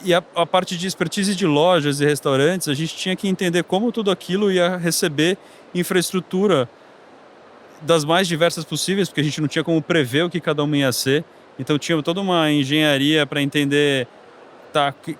E a parte de expertise de lojas e restaurantes, a gente tinha que entender como tudo aquilo ia receber infraestrutura das mais diversas possíveis, porque a gente não tinha como prever o que cada uma ia ser. Então tinha toda uma engenharia para entender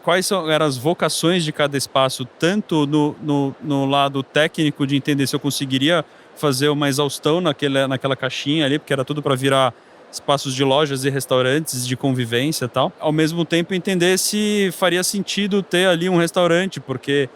quais eram as vocações de cada espaço, tanto no lado técnico de entender se eu conseguiria fazer uma exaustão naquela caixinha ali, porque era tudo para virar espaços de lojas e restaurantes, de convivência e tal. Ao mesmo tempo, entender se faria sentido ter ali um restaurante, porque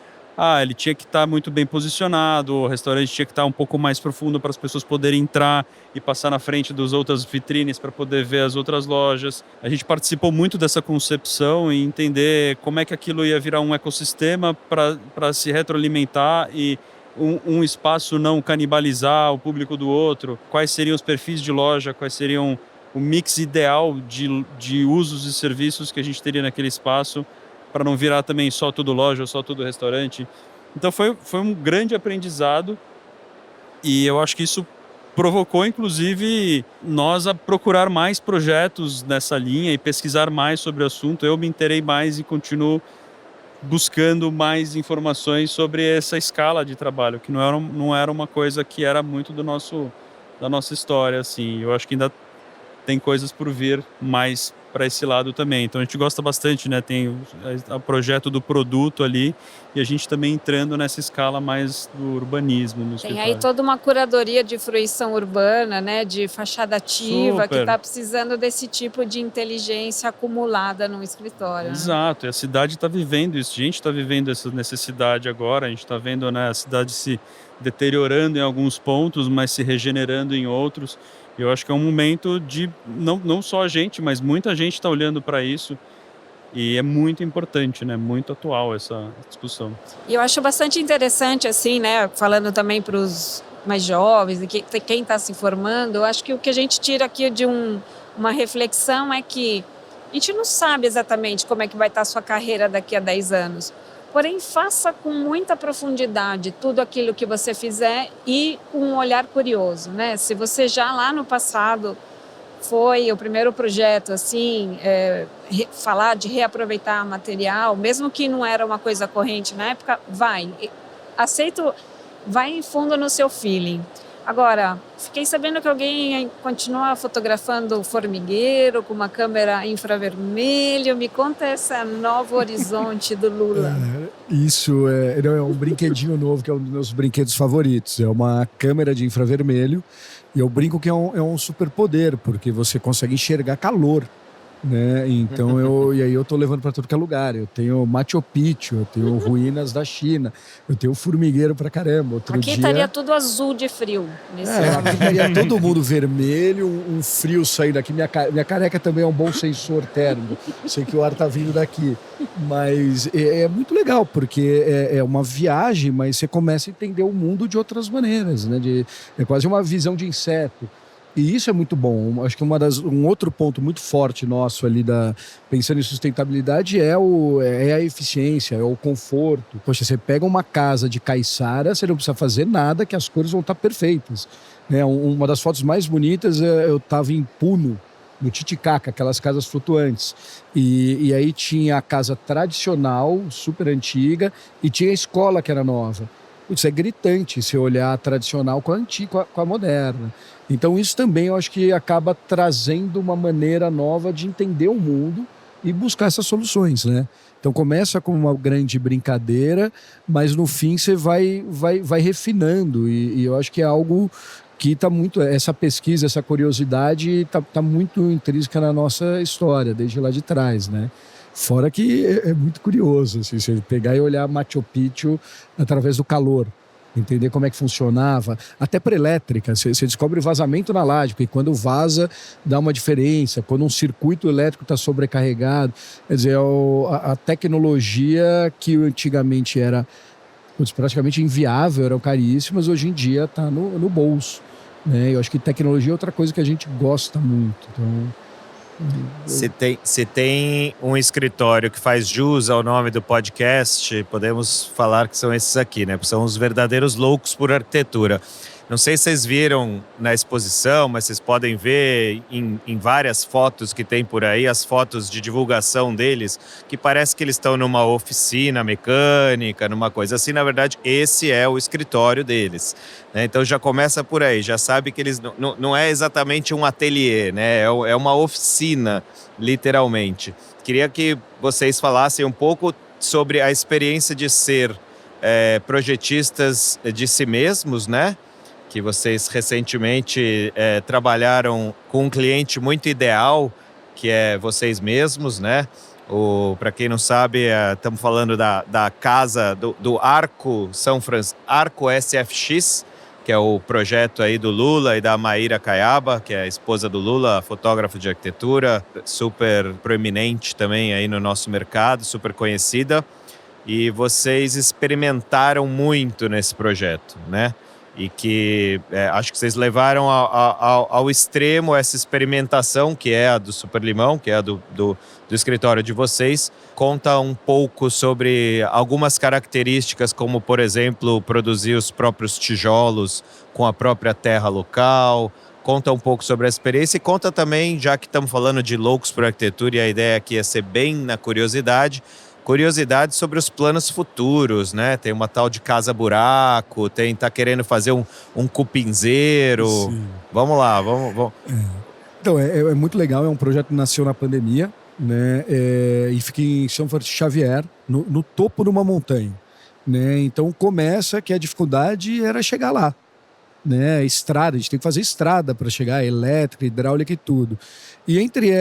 ele tinha que estar muito bem posicionado, o restaurante tinha que estar um pouco mais profundo para as pessoas poderem entrar e passar na frente das outras vitrines para poder ver as outras lojas. A gente participou muito dessa concepção e entender como é que aquilo ia virar um ecossistema para se retroalimentar e um espaço não canibalizar o público do outro, quais seriam os perfis de loja, quais seriam o mix ideal de usos e serviços que a gente teria naquele espaço, para não virar também só tudo loja ou só tudo restaurante. Então foi um grande aprendizado e eu acho que isso provocou, inclusive, nós a procurar mais projetos nessa linha e pesquisar mais sobre o assunto. Eu me inteirei mais e continuo buscando mais informações sobre essa escala de trabalho, que não era uma coisa que era muito da nossa história, assim. Eu acho que ainda tem coisas por vir mais para esse lado também. Então a gente gosta bastante, né? Tem o projeto do produto ali e a gente também entrando nessa escala mais do urbanismo no escritório. Tem aí toda uma curadoria de fruição urbana, né? De fachada ativa, Super. que está precisando desse tipo de inteligência acumulada no escritório. Exato, e a cidade está vivendo isso, a gente está vivendo essa necessidade agora, a gente está vendo, né, a cidade se deteriorando em alguns pontos, mas se regenerando em outros. Eu acho que é um momento de, não só a gente, mas muita gente está olhando para isso e é muito importante, né? Muito atual essa discussão. E eu acho bastante interessante, assim, né? Falando também para os mais jovens e quem está se formando, eu acho que o que a gente tira aqui de uma reflexão é que a gente não sabe exatamente como é que vai estar a sua carreira daqui a 10 anos. Porém, faça com muita profundidade tudo aquilo que você fizer e com um olhar curioso, né? Se você já lá no passado foi o primeiro projeto, assim, falar de reaproveitar material, mesmo que não era uma coisa corrente na época, vai em fundo no seu feeling. Agora, fiquei sabendo que alguém continua fotografando formigueiro com uma câmera infravermelho. Me conta esse novo horizonte do Lula. Isso é um brinquedinho novo, que é um dos meus brinquedos favoritos. É uma câmera de infravermelho. E eu brinco que é um superpoder, porque você consegue enxergar calor, né? Então e aí eu tô levando para tudo que é lugar. Eu tenho Machu Picchu, eu tenho ruínas da China, eu tenho formigueiro pra caramba. Aqui estaria tudo azul de frio. Aqui estaria todo mundo vermelho, um frio saindo daqui. Minha careca também é um bom sensor térmico. Sei que o ar tá vindo daqui. Mas é muito legal, porque é uma viagem, mas você começa a entender o mundo de outras maneiras, né? É quase uma visão de inseto. E isso é muito bom. Acho que um outro ponto muito forte nosso ali, pensando em sustentabilidade, é a eficiência, é o conforto. Poxa, você pega uma casa de caiçara, você não precisa fazer nada, que as cores vão estar perfeitas. Uma das fotos mais bonitas, eu estava em Puno, no Titicaca, aquelas casas flutuantes. E aí tinha a casa tradicional, super antiga, e tinha a escola que era nova. Isso é gritante, se olhar a tradicional com a antiga, com a moderna. Então isso também eu acho que acaba trazendo uma maneira nova de entender o mundo e buscar essas soluções, né? Então começa com uma grande brincadeira, mas no fim você vai refinando e eu acho que é algo que está muito... Essa pesquisa, essa curiosidade está muito intrínseca na nossa história, desde lá de trás, né? Fora que é muito curioso, assim, você pegar e olhar Machu Picchu através do calor. entender como é que funcionava, até para elétrica, você descobre vazamento na laje, porque quando vaza dá uma diferença, quando um circuito elétrico está sobrecarregado, quer dizer, a tecnologia que antigamente era praticamente inviável, eram caríssimas, hoje em dia está no bolso, né? Eu acho que tecnologia é outra coisa que a gente gosta muito, então... Se tem um escritório que faz jus ao nome do podcast, podemos falar que são esses aqui, né? São os verdadeiros loucos por arquitetura. Não sei se vocês viram na exposição, mas vocês podem ver em várias fotos que tem por aí, as fotos de divulgação deles, que parece que eles estão numa oficina mecânica, numa coisa assim. Na verdade, esse é o escritório deles, né? Então já começa por aí, já sabe que eles não é exatamente um ateliê, né? É uma oficina, literalmente. Queria que vocês falassem um pouco sobre a experiência de ser projetistas de si mesmos, né? Que vocês recentemente trabalharam com um cliente muito ideal, que é vocês mesmos, né? Para quem não sabe, estamos falando da casa do Arco Arco SFX, que é o projeto aí do Lula e da Maíra Caiaba, que é a esposa do Lula, fotógrafa de arquitetura, super proeminente também aí no nosso mercado, super conhecida. E vocês experimentaram muito nesse projeto, né? E que acho que vocês levaram ao extremo essa experimentação, que é a do Super Limão, que é a do escritório de vocês. Conta um pouco sobre algumas características, como, por exemplo, produzir os próprios tijolos com a própria terra local. Conta um pouco sobre a experiência e conta também, já que estamos falando de loucos por arquitetura, e a ideia aqui é ser bem na curiosidade sobre os planos futuros, né? Tem uma tal de casa buraco, tá querendo fazer um cupinzeiro. Sim. Vamos lá, vamos. Então, é muito legal, é um projeto que nasceu na pandemia, né? E fica em São Francisco Xavier, no topo de uma montanha, né? Então começa que a dificuldade era chegar lá, né? Estrada, a gente tem que fazer estrada para chegar, elétrica, hidráulica e tudo. E entre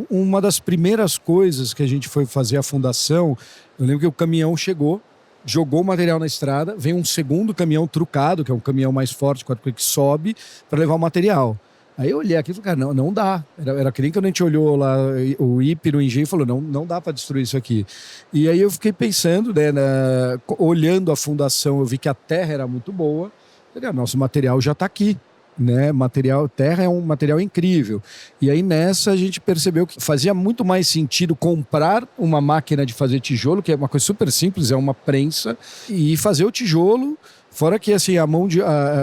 uma das primeiras coisas que a gente foi fazer a fundação, eu lembro que o caminhão chegou, jogou o material na estrada, vem um segundo caminhão trucado, que é um caminhão mais forte, que sobe para levar o material. Aí eu olhei aqui e falei, cara, não dá. Era que nem quando a gente olhou lá, o Ípero, o engenheiro, falou, não dá para destruir isso aqui. E aí eu fiquei pensando, né, olhando a fundação, eu vi que a terra era muito boa. Falei, nosso material já está aqui, né? Terra é um material incrível. E aí nessa a gente percebeu que fazia muito mais sentido comprar uma máquina de fazer tijolo, que é uma coisa super simples, é uma prensa, e fazer o tijolo, fora que assim,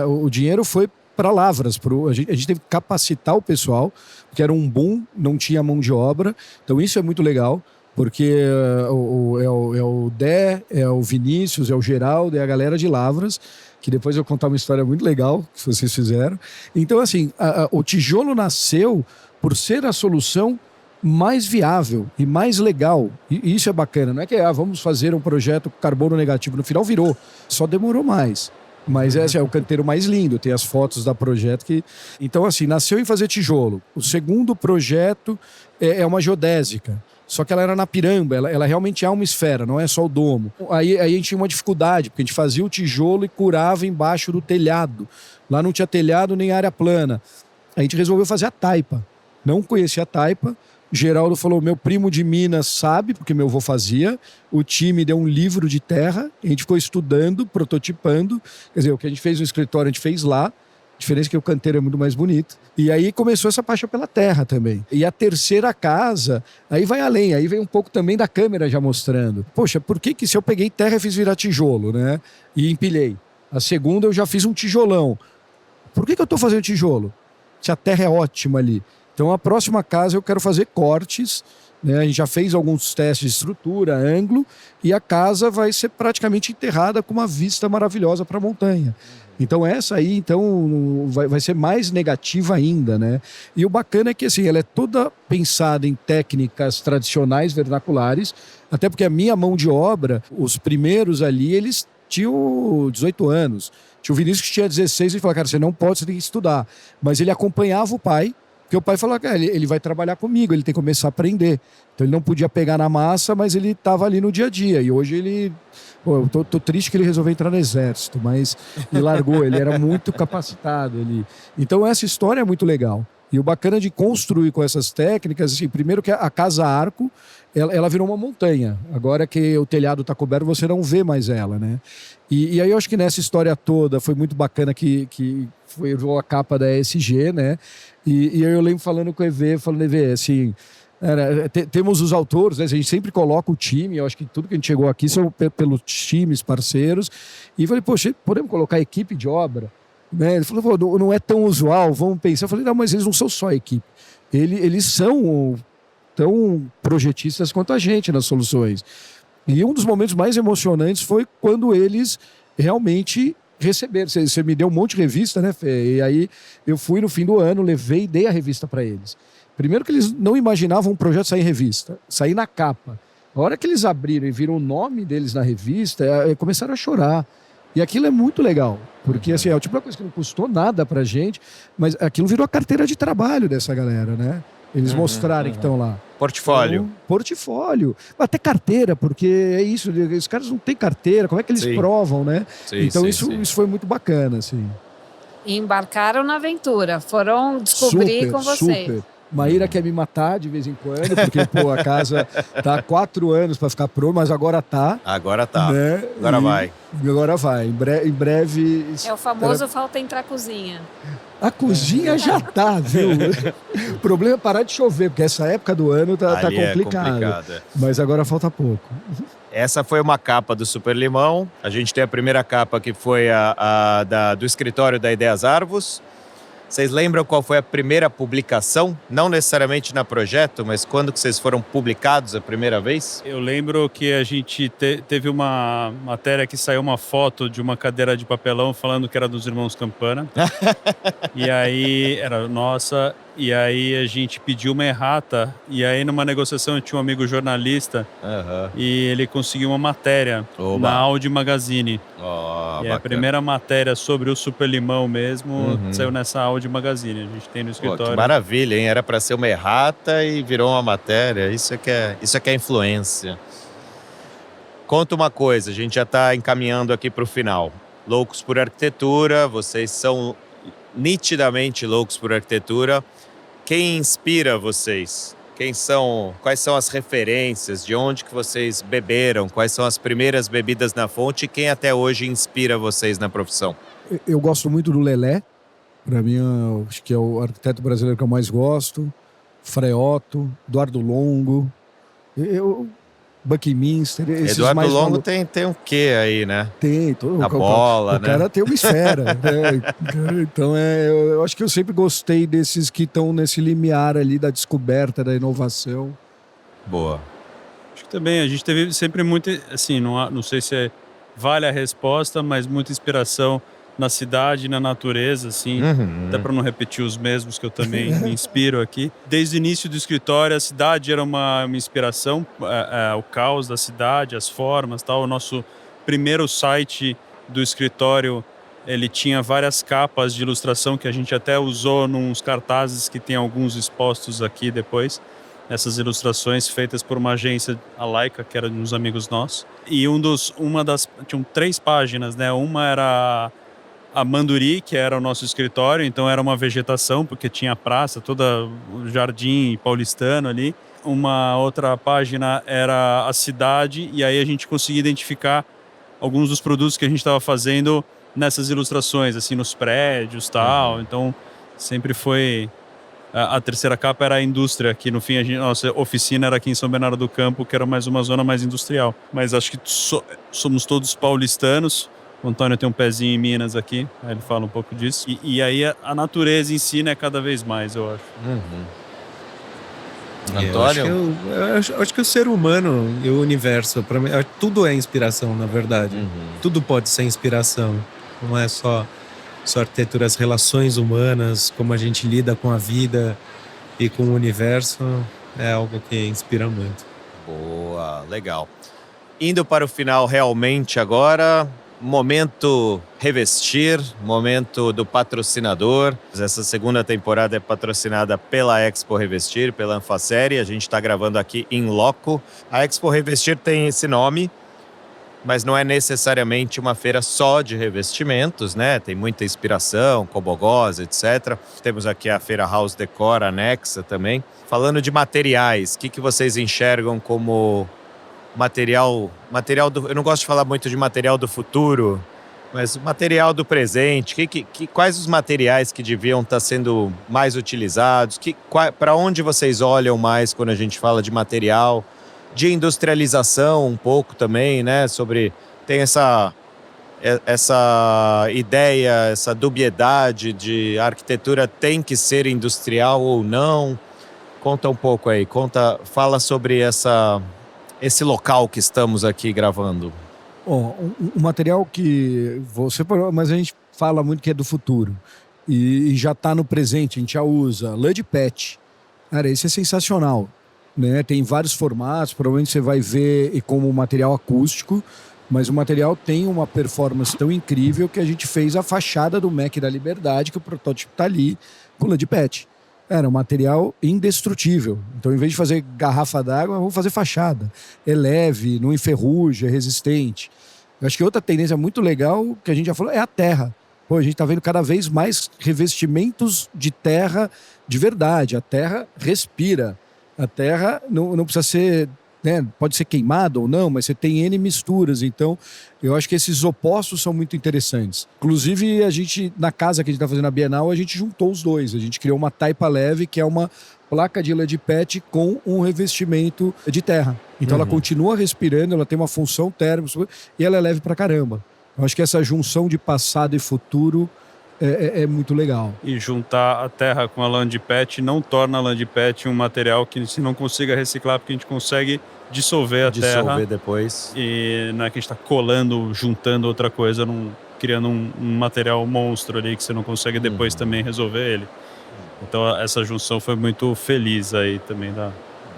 o dinheiro foi para Lavras. A gente teve que capacitar o pessoal, porque era um boom, não tinha mão de obra. Então isso é muito legal, porque é o Dé, é o Vinícius, é o Geraldo, é a galera de Lavras, que depois eu vou contar uma história muito legal que vocês fizeram. Então, assim, o tijolo nasceu por ser a solução mais viável e mais legal. E isso é bacana. Não é que vamos fazer um projeto com carbono negativo. No final virou. Só demorou mais. Mas esse é o canteiro mais lindo. Tem as fotos da projeto que... Então, assim, nasceu em fazer tijolo. O segundo projeto é uma geodésica. Só que ela era na piramba, ela realmente é uma esfera, não é só o domo. Aí a gente tinha uma dificuldade, porque a gente fazia o tijolo e curava embaixo do telhado. Lá não tinha telhado nem área plana. A gente resolveu fazer a taipa. Não conhecia a taipa. Geraldo falou, meu primo de Minas sabe, porque meu avô fazia. O time deu um livro de terra, a gente ficou estudando, prototipando. Quer dizer, o que a gente fez no escritório, a gente fez lá. A diferença é que o canteiro é muito mais bonito. E aí começou essa paixão pela terra também. E a terceira casa, aí vai além. Aí vem um pouco também da câmera já mostrando. Poxa, por que se eu peguei terra e fiz virar tijolo, né? E empilhei. A segunda eu já fiz um tijolão. Por que eu estou fazendo tijolo? Se a terra é ótima ali. Então a próxima casa eu quero fazer cortes, né? A gente já fez alguns testes de estrutura, ângulo, e a casa vai ser praticamente enterrada com uma vista maravilhosa para a montanha. Então essa aí então, vai ser mais negativa ainda, né? E o bacana é que assim, ela é toda pensada em técnicas tradicionais, vernaculares, até porque a minha mão de obra, os primeiros ali, eles tinham 18 anos. Tinha o Vinícius que tinha 16 e falou, cara, você não pode, você tem que estudar. Mas ele acompanhava o pai, Porque o pai falou que ele vai trabalhar comigo, ele tem que começar a aprender. Então ele não podia pegar na massa, mas ele estava ali no dia a dia. E hoje ele... Pô, eu tô triste que ele resolveu entrar no exército, mas ele largou, ele era muito capacitado. Então essa história é muito legal. E o bacana de construir com essas técnicas, assim, primeiro que a casa arco, ela virou uma montanha. Agora que o telhado está coberto, você não vê mais ela, né? E aí eu acho que nessa história toda foi muito bacana que foi a capa da ESG, né? E eu lembro falando com o EV, assim... temos os autores, né? A gente sempre coloca o time. Eu acho que tudo que a gente chegou aqui são pelos times, parceiros. E falei, poxa, podemos colocar equipe de obra? Né? Ele falou, não é tão usual, vamos pensar. Eu falei, não, mas eles não são só equipe. Eles são tão projetistas quanto a gente nas soluções. E um dos momentos mais emocionantes foi quando eles realmente receberam. Você me deu um monte de revista, né, Fê? E aí eu fui no fim do ano, levei e dei a revista para eles. Primeiro que eles não imaginavam um projeto sair em revista, sair na capa. A hora que eles abriram e viram o nome deles na revista, começaram a chorar. E aquilo é muito legal, porque assim, é o tipo de coisa que não custou nada pra gente, mas aquilo virou a carteira de trabalho dessa galera, né? Eles mostrarem que estão lá. Portfólio. Então, portfólio. Até carteira, porque é isso, os caras não têm carteira, como é que eles provam, né? Sim, então sim, isso foi muito bacana, assim. E embarcaram na aventura, foram descobrir com vocês. Super. Maíra quer me matar de vez em quando, porque pô, a casa tá há 4 anos para ficar pronta, mas agora tá. Agora tá. Né? Agora vai. Em breve. É o famoso falta entrar cozinha. A cozinha já tá, viu? O problema é parar de chover, porque essa época do ano tá complicado. Mas agora falta pouco. Essa foi uma capa do Super Limão. A gente tem a primeira capa que foi do escritório da Ideias Arvos. Vocês lembram qual foi a primeira publicação? Não necessariamente na Projeto, mas quando que vocês foram publicados a primeira vez? Eu lembro que a gente teve uma matéria que saiu uma foto de uma cadeira de papelão falando que era dos irmãos Campana. E aí era nossa, e aí a gente pediu uma errata, e aí numa negociação eu tinha um amigo jornalista e ele conseguiu uma matéria na Audi Magazine. E a primeira matéria sobre o Super Limão mesmo saiu nessa Audi Magazine. A gente tem no escritório. Pô, que maravilha, hein? Era para ser uma errata e virou uma matéria. Isso é que é influência. Conta uma coisa, a gente já está encaminhando aqui para o final. Loucos por arquitetura, vocês são nitidamente loucos por arquitetura. Quem inspira vocês? Quais são as referências? De onde que vocês beberam? Quais são as primeiras bebidas na fonte? E quem até hoje inspira vocês na profissão? Eu gosto muito do Lelé. Para mim, acho que é o arquiteto brasileiro que eu mais gosto. Freotto, Eduardo Longo. Buckminster. Eduardo Longo tem um quê aí, né? Tem. A bola, né? O cara tem uma esfera. Né? Então, eu acho que eu sempre gostei desses que estão nesse limiar ali da descoberta, da inovação. Boa. Acho que também a gente teve sempre muito, assim, não sei se vale a resposta, mas muita inspiração na cidade, na natureza, assim, até para não repetir os mesmos que eu também me inspiro aqui. Desde o início do escritório, a cidade era uma inspiração, o caos da cidade, as formas, tal. O nosso primeiro site do escritório, ele tinha várias capas de ilustração que a gente até usou nos cartazes que tem alguns expostos aqui depois. Essas ilustrações feitas por uma agência, a Laika, que era de uns amigos nossos. E tinham 3 páginas, né? Uma era a Manduri, que era o nosso escritório, então era uma vegetação, porque tinha a praça, todo o jardim paulistano ali. Uma outra página era a cidade, e aí a gente conseguia identificar alguns dos produtos que a gente estava fazendo nessas ilustrações, assim, nos prédios e tal. Então, sempre foi... A terceira capa era a indústria, que no fim nossa oficina era aqui em São Bernardo do Campo, que era mais uma zona mais industrial. Mas acho que somos todos paulistanos. O Antônio tem um pezinho em Minas aqui, aí ele fala um pouco disso. E aí a natureza em si, né, cada vez mais, eu acho. Antônio? Eu acho que o ser humano e o universo, para mim, tudo é inspiração, na verdade. Tudo pode ser inspiração. Não é só arquitetura, as relações humanas, como a gente lida com a vida e com o universo, é algo que inspira muito. Boa, legal. Indo para o final realmente agora... momento Revestir, momento do patrocinador. Essa segunda temporada é patrocinada pela Expo Revestir, pela Anfacer. A gente está gravando aqui em loco. A Expo Revestir tem esse nome, mas não é necessariamente uma feira só de revestimentos, né? Tem muita inspiração, cobogós, etc. Temos aqui a Feira House Decor anexa também. Falando de materiais, o que vocês enxergam como material do... Eu não gosto de falar muito de material do futuro, mas material do presente. Quais os materiais que deviam estar sendo mais utilizados? Para onde vocês olham mais quando a gente fala de material? De industrialização um pouco também, né? Tem essa ideia, essa dubiedade de a arquitetura tem que ser industrial ou não. Conta um pouco aí, fala sobre esse local que estamos aqui gravando. Um material que você falou, mas a gente fala muito que é do futuro e já está no presente, a gente já usa lã de pet. Cara, esse é sensacional, né? Tem vários formatos, provavelmente você vai ver como material acústico, mas o material tem uma performance tão incrível que a gente fez a fachada do Mac da Liberdade, que o protótipo está ali com lã de pet. Era um material indestrutível. Então, em vez de fazer garrafa d'água, vamos fazer fachada. É leve, não enferruja, é resistente. Eu acho que outra tendência muito legal, que a gente já falou, é a terra. Pô, a gente está vendo cada vez mais revestimentos de terra de verdade. A terra respira. A terra não precisa ser... né, pode ser queimado ou não, mas você tem N misturas. Então, eu acho que esses opostos são muito interessantes. Inclusive, a gente, na casa que a gente está fazendo a Bienal, a gente juntou os dois. A gente criou uma taipa leve, que é uma placa de lã de pet com um revestimento de terra. Então, ela continua respirando, ela tem uma função térmica e ela é leve pra caramba. Eu acho que essa junção de passado e futuro é muito legal. E juntar a terra com a lã de pet não torna a lã de pet um material que se não consiga reciclar, porque a gente consegue dissolver a terra. Depois. E não é que a gente está colando, juntando outra coisa, criando um material monstro ali que você não consegue depois também resolver ele. Então essa junção foi muito feliz aí também da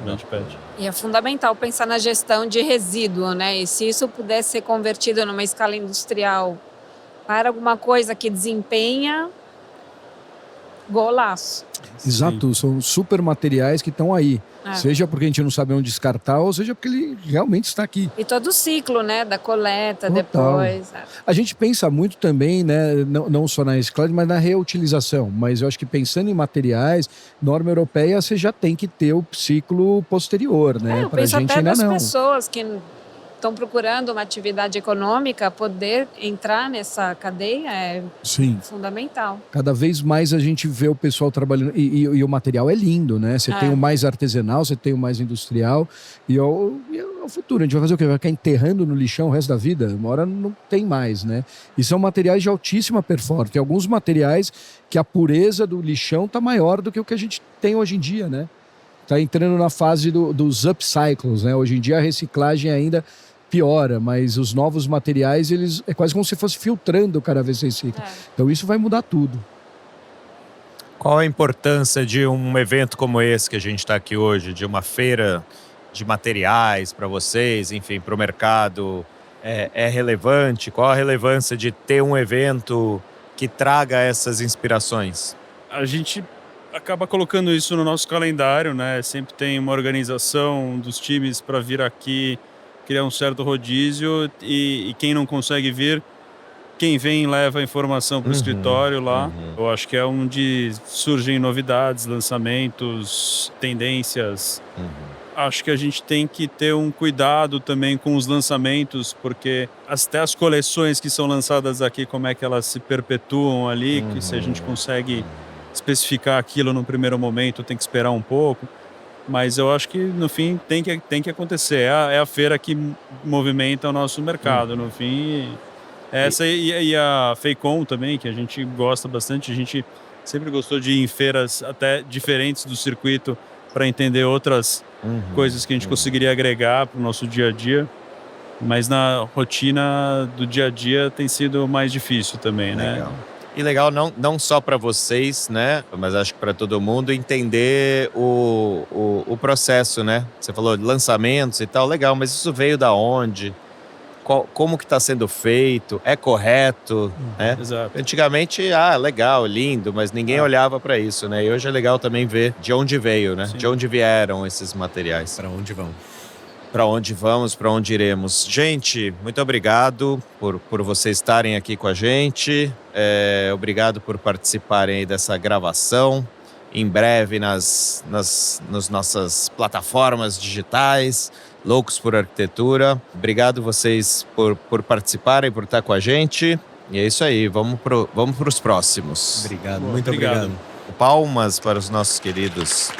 lã de pet. E é fundamental pensar na gestão de resíduo, né? E se isso pudesse ser convertido numa escala industrial para alguma coisa que desempenha, golaço. Exato, são super materiais que estão aí. É. Seja porque a gente não sabe onde descartar, ou seja porque ele realmente está aqui. E todo o ciclo, né? Da coleta, Total. depois. A gente pensa muito também, né, não só na reciclagem, mas na reutilização. Mas eu acho que pensando em materiais, norma europeia, você já tem que ter o ciclo posterior, né? Eu Pra penso gente até ainda das não. pessoas que estão procurando uma atividade econômica, poder entrar nessa cadeia é Sim. fundamental. Cada vez mais a gente vê o pessoal trabalhando. E o material é lindo, né? Você tem o mais artesanal, você tem o mais industrial. E é o futuro. A gente vai fazer o quê? Vai ficar enterrando no lixão o resto da vida? Uma hora não tem mais, né? E são materiais de altíssima performance. Tem alguns materiais que a pureza do lixão está maior do que o que a gente tem hoje em dia, né? Está entrando na fase dos upcycles, né? Hoje em dia a reciclagem ainda piora, mas os novos materiais, eles é quase como se fosse filtrando cada vez que você recicla. Então isso vai mudar tudo. Qual a importância de um evento como esse que a gente está aqui hoje, de uma feira de materiais para vocês, enfim, para o mercado? É relevante? Qual a relevância de ter um evento que traga essas inspirações? A gente acaba colocando isso no nosso calendário, né? Sempre tem uma organização dos times para vir aqui, criar um certo rodízio e quem não consegue vir, quem vem leva a informação para o escritório lá. Eu acho que é onde surgem novidades, lançamentos, tendências. Acho que a gente tem que ter um cuidado também com os lançamentos, porque até as coleções que são lançadas aqui, como é que elas se perpetuam ali, que se a gente consegue especificar aquilo no primeiro momento, tem que esperar um pouco. Mas eu acho que, no fim, tem que acontecer. É a feira que movimenta o nosso mercado. No fim, essa e a FEICOM também, que a gente gosta bastante. A gente sempre gostou de ir em feiras até diferentes do circuito para entender outras coisas que a gente conseguiria agregar para o nosso dia a dia. Mas na rotina do dia a dia tem sido mais difícil também, né? Legal. E legal não só para vocês, né? Mas acho que para todo mundo entender o processo, né? Você falou de lançamentos e tal, legal, mas isso veio da onde? como que está sendo feito, é correto, né? Exato. Antigamente, legal, lindo, mas ninguém olhava para isso, né? E hoje é legal também ver de onde veio, né? Sim. De onde vieram esses materiais. Para onde vão? Para onde vamos, para onde iremos. Gente, muito obrigado por vocês estarem aqui com a gente. Obrigado por participarem aí dessa gravação. Em breve nas nossas plataformas digitais, Loucos por Arquitetura. Obrigado vocês por participarem, por estar com a gente. E é isso aí, vamos pros próximos. Obrigado, Boa, muito obrigado. obrigado. Palmas para os nossos queridos